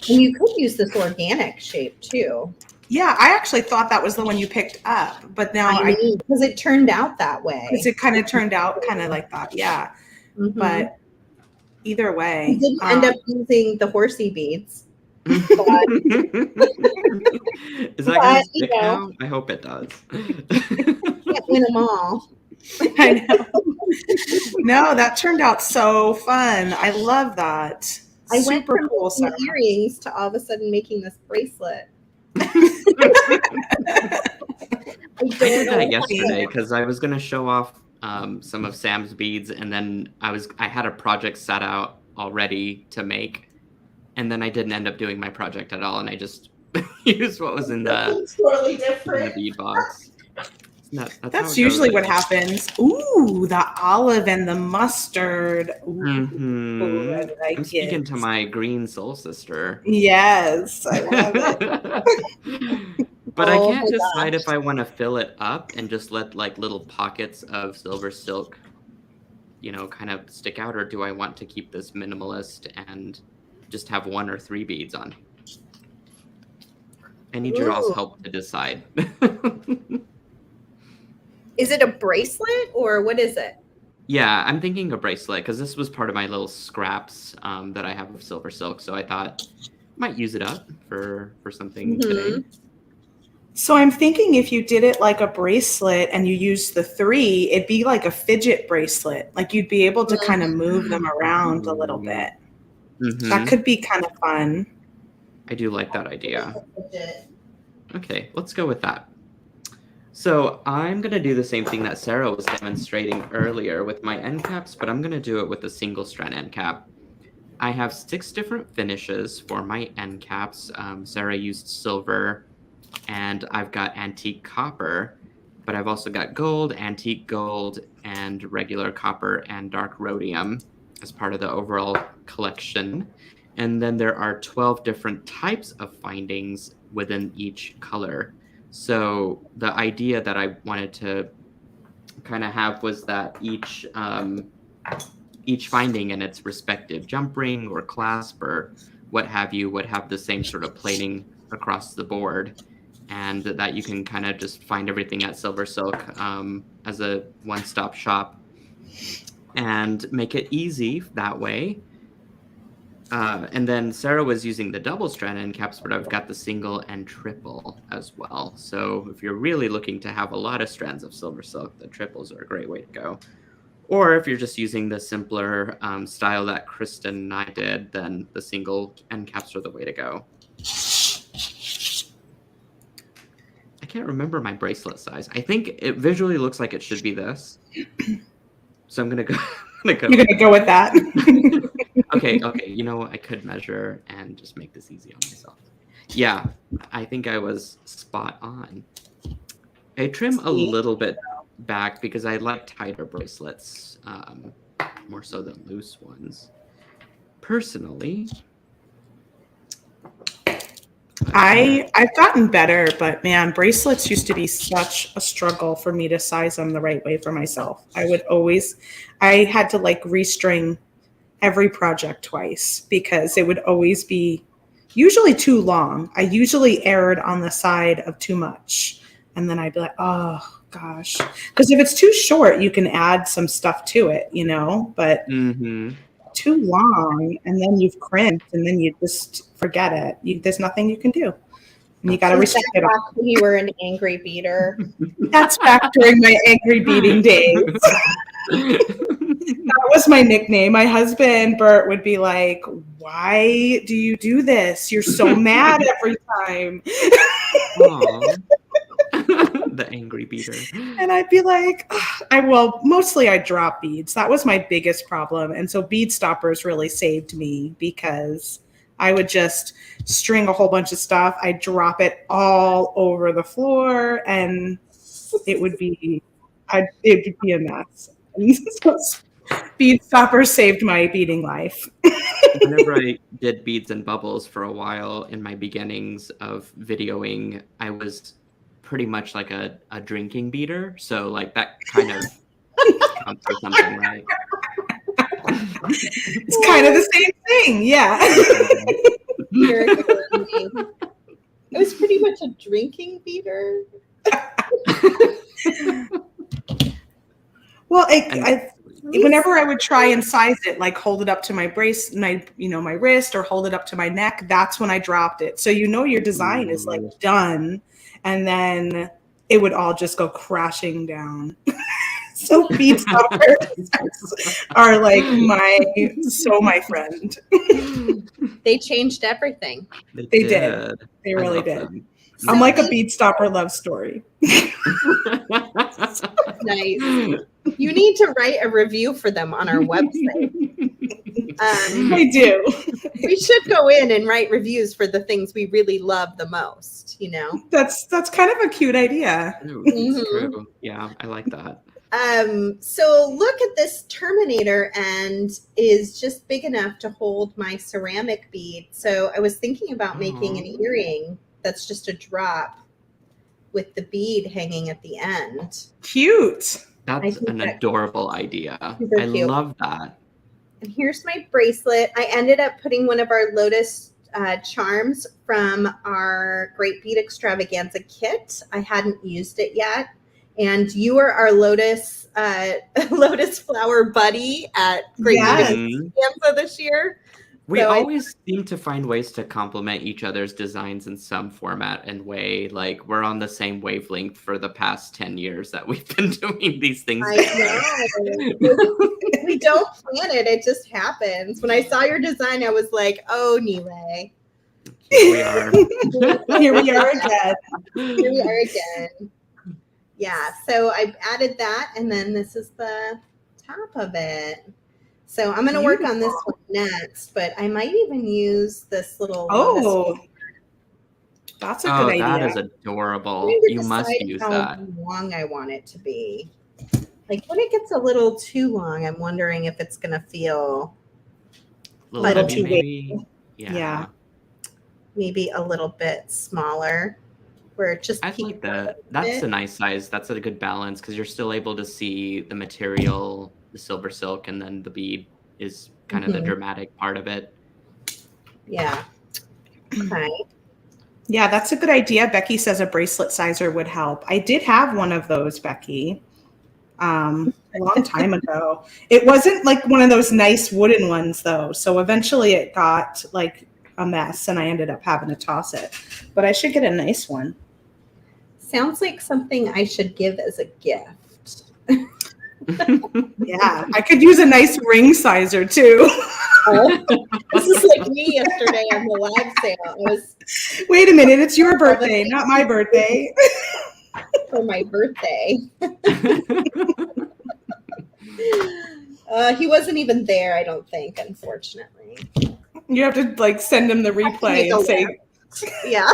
And you could use this organic shape too. Yeah, I actually thought that was the one you picked up, but now because it turned out that way. Because it kind of turned out kind of like that, yeah. Mm-hmm. But either way, we didn't end up using the horsey beads. Is that going to stick now? I hope it does. Can't win them all. I know. No, that turned out so fun. I love that. I went from cool earrings to all of a sudden making this bracelet. I did that yesterday because I was going to show off some of Sam's beads, and then I had a project set out already to make, and then I didn't end up doing my project at all, and I just used what was in totally different. In the bead box. That's usually what happens. Ooh, the olive and the mustard. Ooh, mm-hmm. I'm speaking to my green soul sister. Yes, I love it. But I can't decide if I want to fill it up and just let like little pockets of SilverSilk, kind of stick out, or do I want to keep this minimalist and just have 1 or 3 beads on? I need your all's help to decide. Is it a bracelet or what is it? Yeah, I'm thinking a bracelet because this was part of my little scraps that I have of SilverSilk. So I thought I might use it up for something today. So I'm thinking if you did it like a bracelet and you used the 3, it'd be like a fidget bracelet. Like you'd be able to kind of move them around a little bit. Mm-hmm. That could be kind of fun. I do like that idea. Okay, let's go with that. So I'm going to do the same thing that Sarah was demonstrating earlier with my end caps, but I'm going to do it with a single strand end cap. I have 6 different finishes for my end caps. Sarah used silver, and I've got antique copper, but I've also got gold, antique gold, and regular copper and dark rhodium as part of the overall collection. And then there are 12 different types of findings within each color. So the idea that I wanted to kind of have was that each finding in its respective jump ring or clasp or what have you would have the same sort of plating across the board, and that you can kind of just find everything at SilverSilk as a one-stop shop and make it easy that way. And then Sarah was using the double strand end caps, but I've got the single and triple as well. So if you're really looking to have a lot of strands of SilverSilk, the triples are a great way to go. Or if you're just using the simpler style that Kristen and I did, then the single end caps are the way to go. I can't remember my bracelet size. I think it visually looks like it should be this. So I'm going to go. You're going to go with that. Okay. You know what? I could measure and just make this easy on myself. Yeah, I think I was spot on. I trim a little bit back because I like tighter bracelets more so than loose ones. Personally, I've gotten better, but man, bracelets used to be such a struggle for me to size them the right way for myself. I had to like restring every project twice because it would always be usually too long. I usually erred on the side of too much. And then I'd be like, oh gosh. Because if it's too short, you can add some stuff to it, you know, but too long and then you've crimped and then you just forget it. There's nothing you can do. And you got to restrict it. When you were an angry beater. That's back during my angry beading days. That was my nickname. My husband, Bert, would be like, why do you do this? You're so mad every time. The angry beater. And I'd be like, mostly I drop beads. That was my biggest problem. And so bead stoppers really saved me because I would just string a whole bunch of stuff. I'd drop it all over the floor and it would be a mess. Bead stoppers saved my beading life. Whenever I did beads and bubbles for a while in my beginnings of videoing, I was pretty much like a drinking beater. So like that kind of counts for something, right? It's kind of the same thing, yeah. It was pretty much a drinking beater. Well, whenever I would try and size it, like hold it up to my my wrist or hold it up to my neck, that's when I dropped it. So your design is like done, and then it would all just go crashing down. So bead stoppers are like my friend. They changed everything. They did. They really did. Them. I'm like a bead stopper love story. Nice. You need to write a review for them on our website. I do. We should go in and write reviews for the things we really love the most, you know? That's kind of a cute idea. True. Yeah, I like that. So look at this terminator and is just big enough to hold my ceramic bead. So I was thinking about making an earring that's just a drop with the bead hanging at the end. Cute. That's an adorable idea. I love that. And here's my bracelet. I ended up putting one of our lotus charms from our Great Bead Extravaganza kit. I hadn't used it yet. And you are our lotus flower buddy at Great Bead Extravaganza this year. We always seem to find ways to complement each other's designs in some format and way. Like we're on the same wavelength for the past 10 years that we've been doing these things. I know. We don't plan it. It just happens. When I saw your design, I was like, oh, Nealay. Here we are. Here we are again. Here we are again. Yeah, so I added that, and then this is the top of it. So I'm going to work on this one next, but I might even use this little. Oh, that's a good idea. That is adorable. You must use that. How long I want it to be. Like when it gets a little too long, I'm wondering if it's going to feel a little too big. Yeah. Maybe a little bit smaller. Where it just I like that. That's a nice size. That's a good balance because you're still able to see the material, the SilverSilk, and then the bead is kind of the dramatic part of it. Yeah. Okay. Yeah, that's a good idea. Becky says a bracelet sizer would help. I did have one of those, Becky, a long time ago. It wasn't like one of those nice wooden ones, though. So eventually it got like a mess, and I ended up having to toss it. But I should get a nice one. Sounds like something I should give as a gift. Yeah, I could use a nice ring sizer too. This is like me yesterday on the live sale. Wait a minute, it's your birthday, not my birthday. For my birthday. He wasn't even there, I don't think, unfortunately. You have to like send him the replay and say, yeah.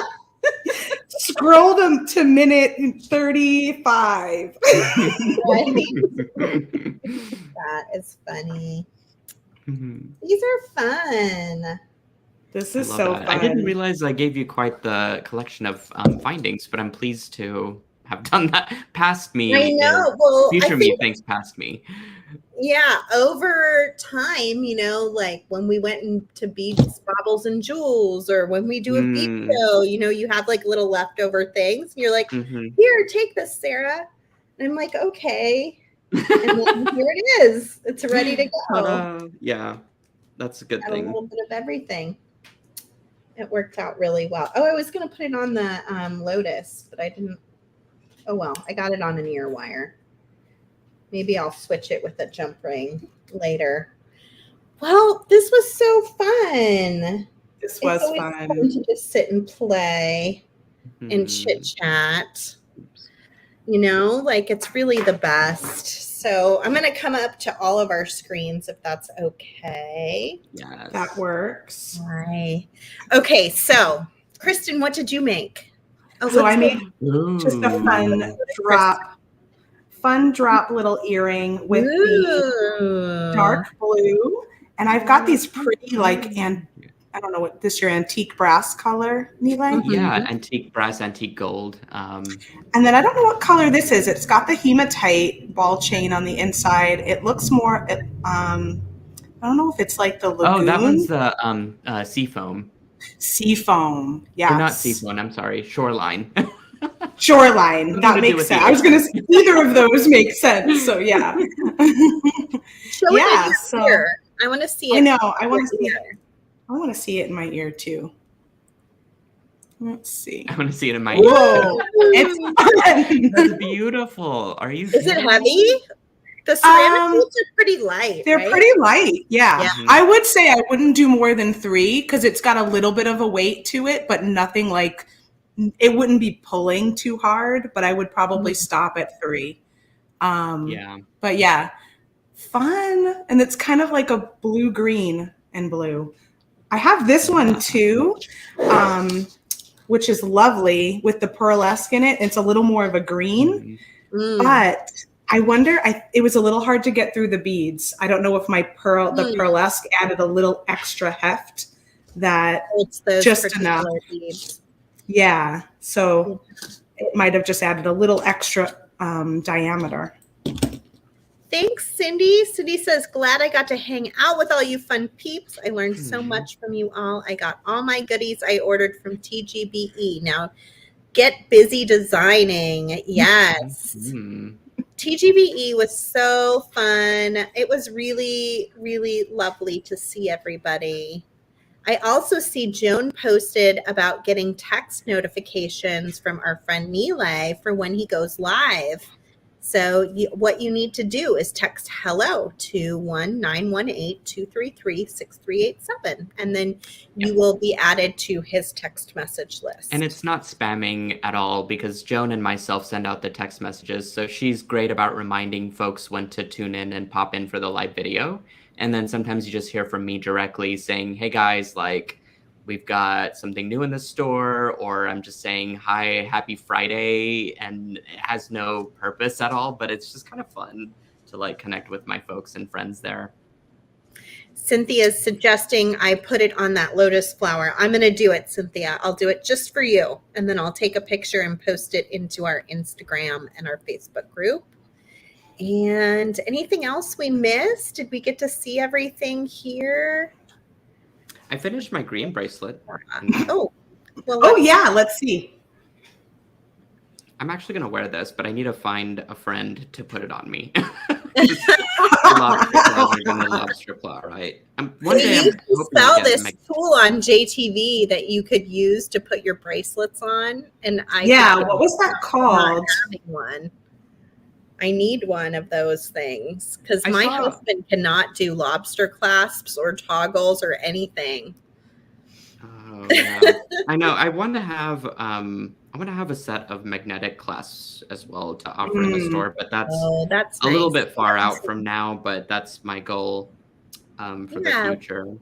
Scroll them to minute 35. That is funny. These are fun. This is so fun. I didn't realize I gave you quite the collection of findings, but I'm pleased to have done that past me. I know. Well, future me thinks past me. Yeah, over time, like when we went into Beads, Baubles, and Jewels, or when we do a bead show, you have like little leftover things. And you're like, here, take this, Sarah. And I'm like, okay. And then here it is. It's ready to go. Yeah, that's a good Got thing. a little bit of everything. It worked out really well. Oh, I was going to put it on the Lotus, but I didn't. Oh, well, I got it on an ear wire. Maybe I'll switch it with a jump ring later. Well, this was so fun. This was fun to just sit and play and chit chat. Like it's really the best. So I'm going to come up to all of our screens if that's okay. Yes. That works. All right. Okay, so Kristen, what did you make? Oh, so I made just a fun drop little earring with the dark blue. And I've got these pretty and I don't know what this your antique brass color, Nealay? Yeah, antique brass, antique gold. And then I don't know what color this is. It's got the hematite ball chain on the inside. It looks more, I don't know if it's like the lagoon. Oh, that one's the seafoam. Seafoam, yeah. Not seafoam, I'm sorry, shoreline. Shoreline, that makes sense. I was going to say either of those make sense, so yeah. Yeah, so ear. I want to see it. I know, I want to see it. I want to see it in my ear too. Let's see. I want to see it in my ear. Whoa, it's fun. That's beautiful. Are you? Is it heavy? The ceramic bolts are pretty light. They're pretty light. Yeah. I would say I wouldn't do more than 3 because it's got a little bit of a weight to it, but nothing like it wouldn't be pulling too hard. But I would probably stop at 3. But yeah, fun, and it's kind of like a blue-green and blue. I have this one too, which is lovely with the pearlesque in it. It's a little more of a green, but I wonder, it was a little hard to get through the beads. I don't know if the pearlesque added a little extra heft that it's those just enough. Beads. Yeah, so it might have just added a little extra diameter. Thanks, Cindy. Cindy says, glad I got to hang out with all you fun peeps. I learned so much from you all. I got all my goodies I ordered from TGBE. Now, get busy designing. Yes. TGBE was so fun. It was really, really lovely to see everybody. I also see Joan posted about getting text notifications from our friend Nealay for when he goes live. So what you need to do is text hello to 1-918-233-6387, and then you will be added to his text message list. And it's not spamming at all because Joan and myself send out the text messages. So she's great about reminding folks when to tune in and pop in for the live video. And then sometimes you just hear from me directly saying, hey guys, we've got something new in the store, or I'm just saying, hi, happy Friday, and it has no purpose at all, but it's just kind of fun to connect with my folks and friends there. Cynthia's suggesting I put it on that lotus flower. I'm going to do it, Cynthia. I'll do it just for you, and then I'll take a picture and post it into our Instagram and our Facebook group. And anything else we missed? Did we get to see everything here? I finished my green bracelet. Let's see. I'm actually going to wear this, but I need to find a friend to put it on me. Lobster claw, right? They used to sell this tool on JTV that you could use to put your bracelets on. And what was that called? One. I need one of those things because my husband cannot do lobster clasps or toggles or anything. Oh, yeah. I know. I want to have a set of magnetic clasps as well to offer in the store, but that's a little bit far out from now. But that's my goal for the future.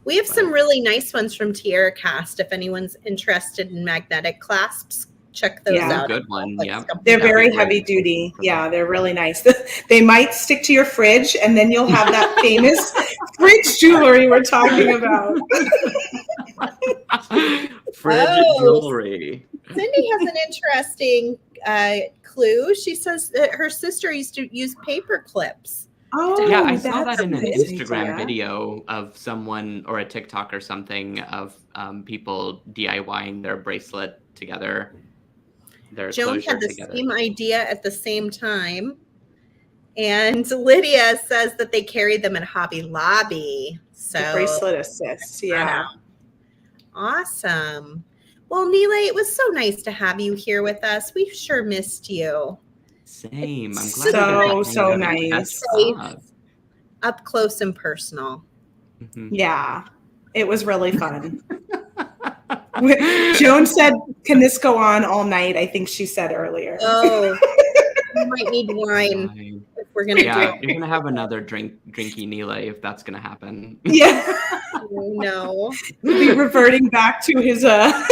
We have some really nice ones from Tierra Cast. If anyone's interested in magnetic clasps, check those out. Good one. Yeah, they're very heavy duty. Yeah, they're really nice. They might stick to your fridge, and then you'll have that famous fridge jewelry we're talking about. Fridge jewelry. Cindy has an interesting clue. She says that her sister used to use paper clips Oh, Yeah, I saw that's that in a an nice Instagram idea. video of someone, or a TikTok or something, of people DIYing their bracelet together, their Joan closure had the together. same idea at the same time. And Lydia says that they carry them at Hobby Lobby. So The bracelet assist, yeah. Awesome. Well, Nealay, it was so nice to have you here with us. We sure missed you. Same. I'm glad So, we got to so hang out and catch nice. up. Up close and personal. Mhm. Yeah, it was really fun. Joan said, "Can this go on all night?" I think she said earlier. Oh, we might need wine Fine. if we're going to Yeah, do you're gonna have another drinky Nealay if that's gonna happen. Yeah, it. No. he'll be reverting back to his Back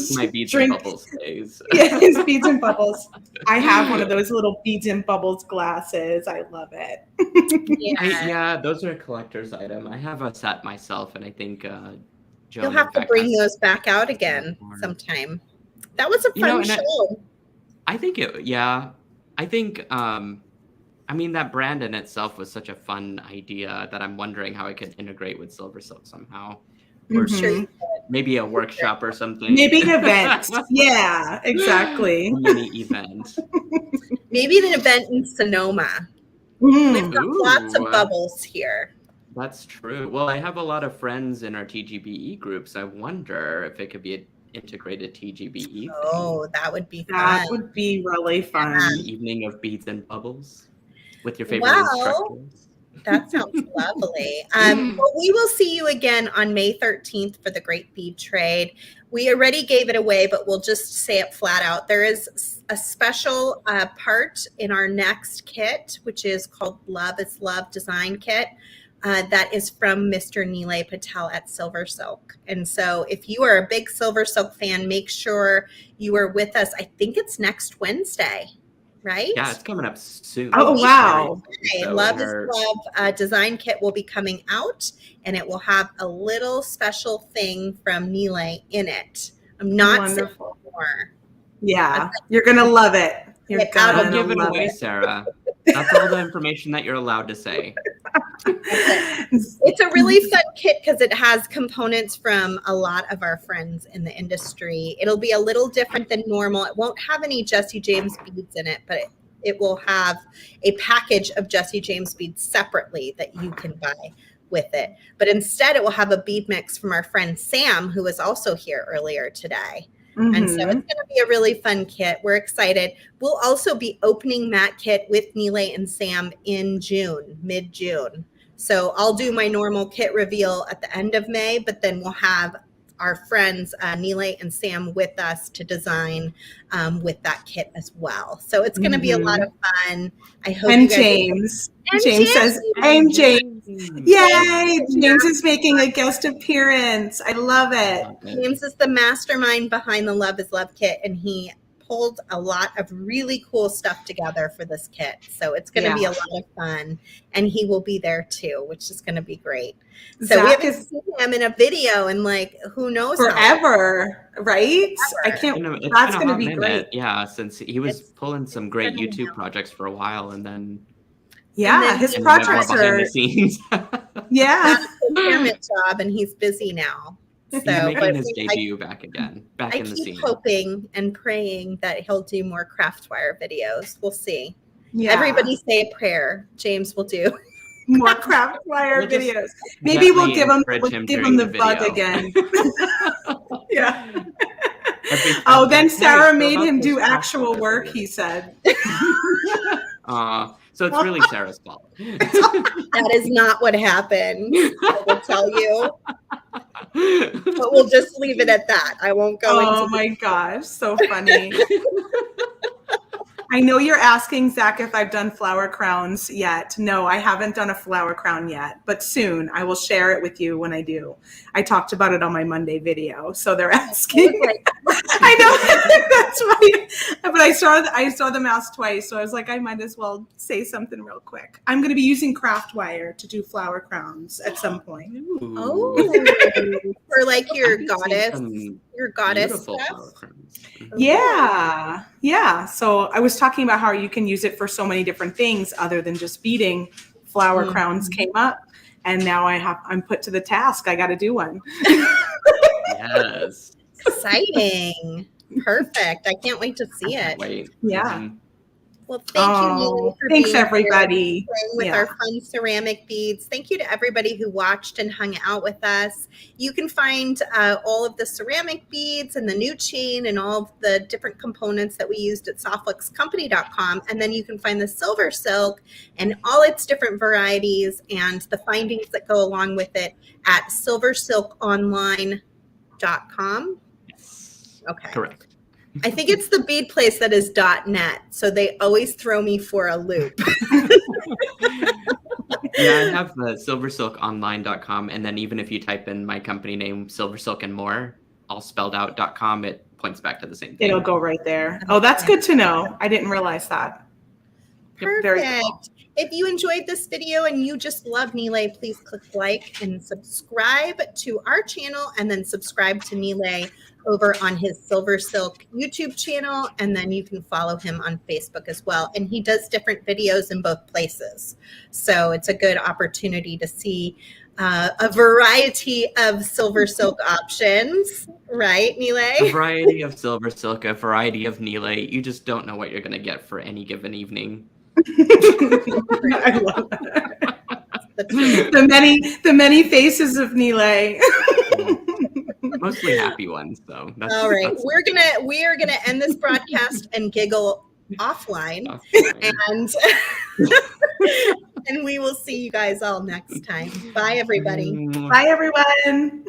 to my beads and drink. bubbles days. Yeah, his beads and bubbles. I have one of those little beads and bubbles glasses. I love it. Yeah, those are a collector's item. I have a set myself, and I think Joan, You'll have in to fact, bring has those back out again more. sometime. That was a You know, fun and show. I think I think I mean, that brand in itself was such a fun idea that I'm wondering how I could integrate with SilverSilk somehow. Or Mhm. maybe a workshop or something. Maybe an event. Yeah, exactly. A mini event. Maybe an event in Sonoma. Mhm. We've got lots of Ooh. bubbles here. That's true. Well, I have a lot of friends in our TGBE groups. I wonder if it could be an integrated TGBE thing. Oh, that would be That fun. would be really fun. An evening of beads and bubbles with your favorite Wow. instructors. That sounds lovely. Well, we will see you again on May 13th for the Great Bead Trade. We already gave it away, but we'll just say it flat out. There is a special part in our next kit, which is called Love is Love Design Kit. That is from Mr. Nealay Patel at SilverSilk. And so if you are a big SilverSilk fan, make sure you are with us. I think it's next Wednesday, right? Yeah, it's coming up soon. Oh, wow. Okay, So Love is Love design kit will be coming out, and it will have a little special thing from Nealay in it. I'm not saying Wonderful. more. Yeah, you're going to love it. You're Get out of Don't going to give it love away, it. Sarah. That's all the information that you're allowed to say. It's a really fun kit because it has components from a lot of our friends in the industry. It'll be a little different than normal. It won't have any Jesse James beads in it, but it will have a package of Jesse James beads separately that you can buy with it. But instead, it will have a bead mix from our friend Sam, who was also here earlier today. And so it's going to be a really fun kit. We're excited. We'll also be opening that kit with Nealay and Sam in June, mid-June. So I'll do my normal kit reveal at the end of May, but then we'll have our friends Nealay and Sam with us to design with that kit as well. So it's going to be a lot of fun. I hope. And you guys James. and James says, "I'm James. Yay! James is making a guest appearance. I love it." James is the mastermind behind the Love is Love kit, and he pulled a lot of really cool stuff together for this kit. So it's going to be a lot of fun, and he will be there too, which is going to be great. So Zach we haven't seen him in a video in like who knows forever, right? I can't. That's going to be great. Yeah, since he was pulling some great YouTube projects for a while, and then his projects behind the scenes. That's a pyramid job, and he's busy now. He's making his debut back in the scene. I keep hoping and praying that he'll do more Craftwire videos. We'll see. Yeah. Everybody say a prayer. James will do more Craftwire videos. Maybe we'll give him the bug again. Yeah. Oh, then Sarah made him do actual work, he said. So it's really Sarah's fault. That is not what happened. I will tell you. But we'll just leave it at that. I won't go into. Oh my gosh, so funny. I know you're asking, Zach, if I've done flower crowns yet. No, I haven't done a flower crown yet, but soon I will share it with you when I do. I talked about it on my Monday video, so they're asking. I know that's why, but I saw them ask twice, so I was like, I might as well say something real quick. I'm going to be using Craftwire to do flower crowns at some point. Ooh. Oh, for like your goddess stuff. Yeah. So I was talking about how you can use it for so many different things other than just beading flower crowns came up, and now I'm put to the task. I got to do one. Yes. Exciting. Perfect. I can't wait to see it. Wait. Yeah. Well, thank you, Nealay, for thanks being everybody. here, with our fun ceramic beads. Thank you to everybody who watched and hung out with us. You can find all of the ceramic beads and the new chain and all of the different components that we used at softluxcompany.com. And then you can find the SilverSilk and all its different varieties and the findings that go along with it at SilverSilkonline.com. Okay. Correct. I think it's the bead place that is .net, so they always throw me for a loop. Yeah, I have the silversilkonline.com, and then even if you type in my company name, SilverSilk and More, all spelled out.com, it points back to the same thing. It'll go right there. Oh, that's good to know. I didn't realize that. Perfect. Very cool. If you enjoyed this video and you just love Nealay, please click like and subscribe to our channel, and then subscribe to Nealay over on his SilverSilk YouTube channel, and then you can follow him on Facebook as well. And he does different videos in both places, so it's a good opportunity to see a variety of SilverSilk options, right, Nealay? A variety of SilverSilk, a variety of Nealay. You just don't know what you're going to get for any given evening. I love that. the many faces of Nealay. Mostly happy ones, though. All right, we are gonna end this broadcast and giggle offline, and and we will see you guys all next time. Bye, everybody. Bye, everyone.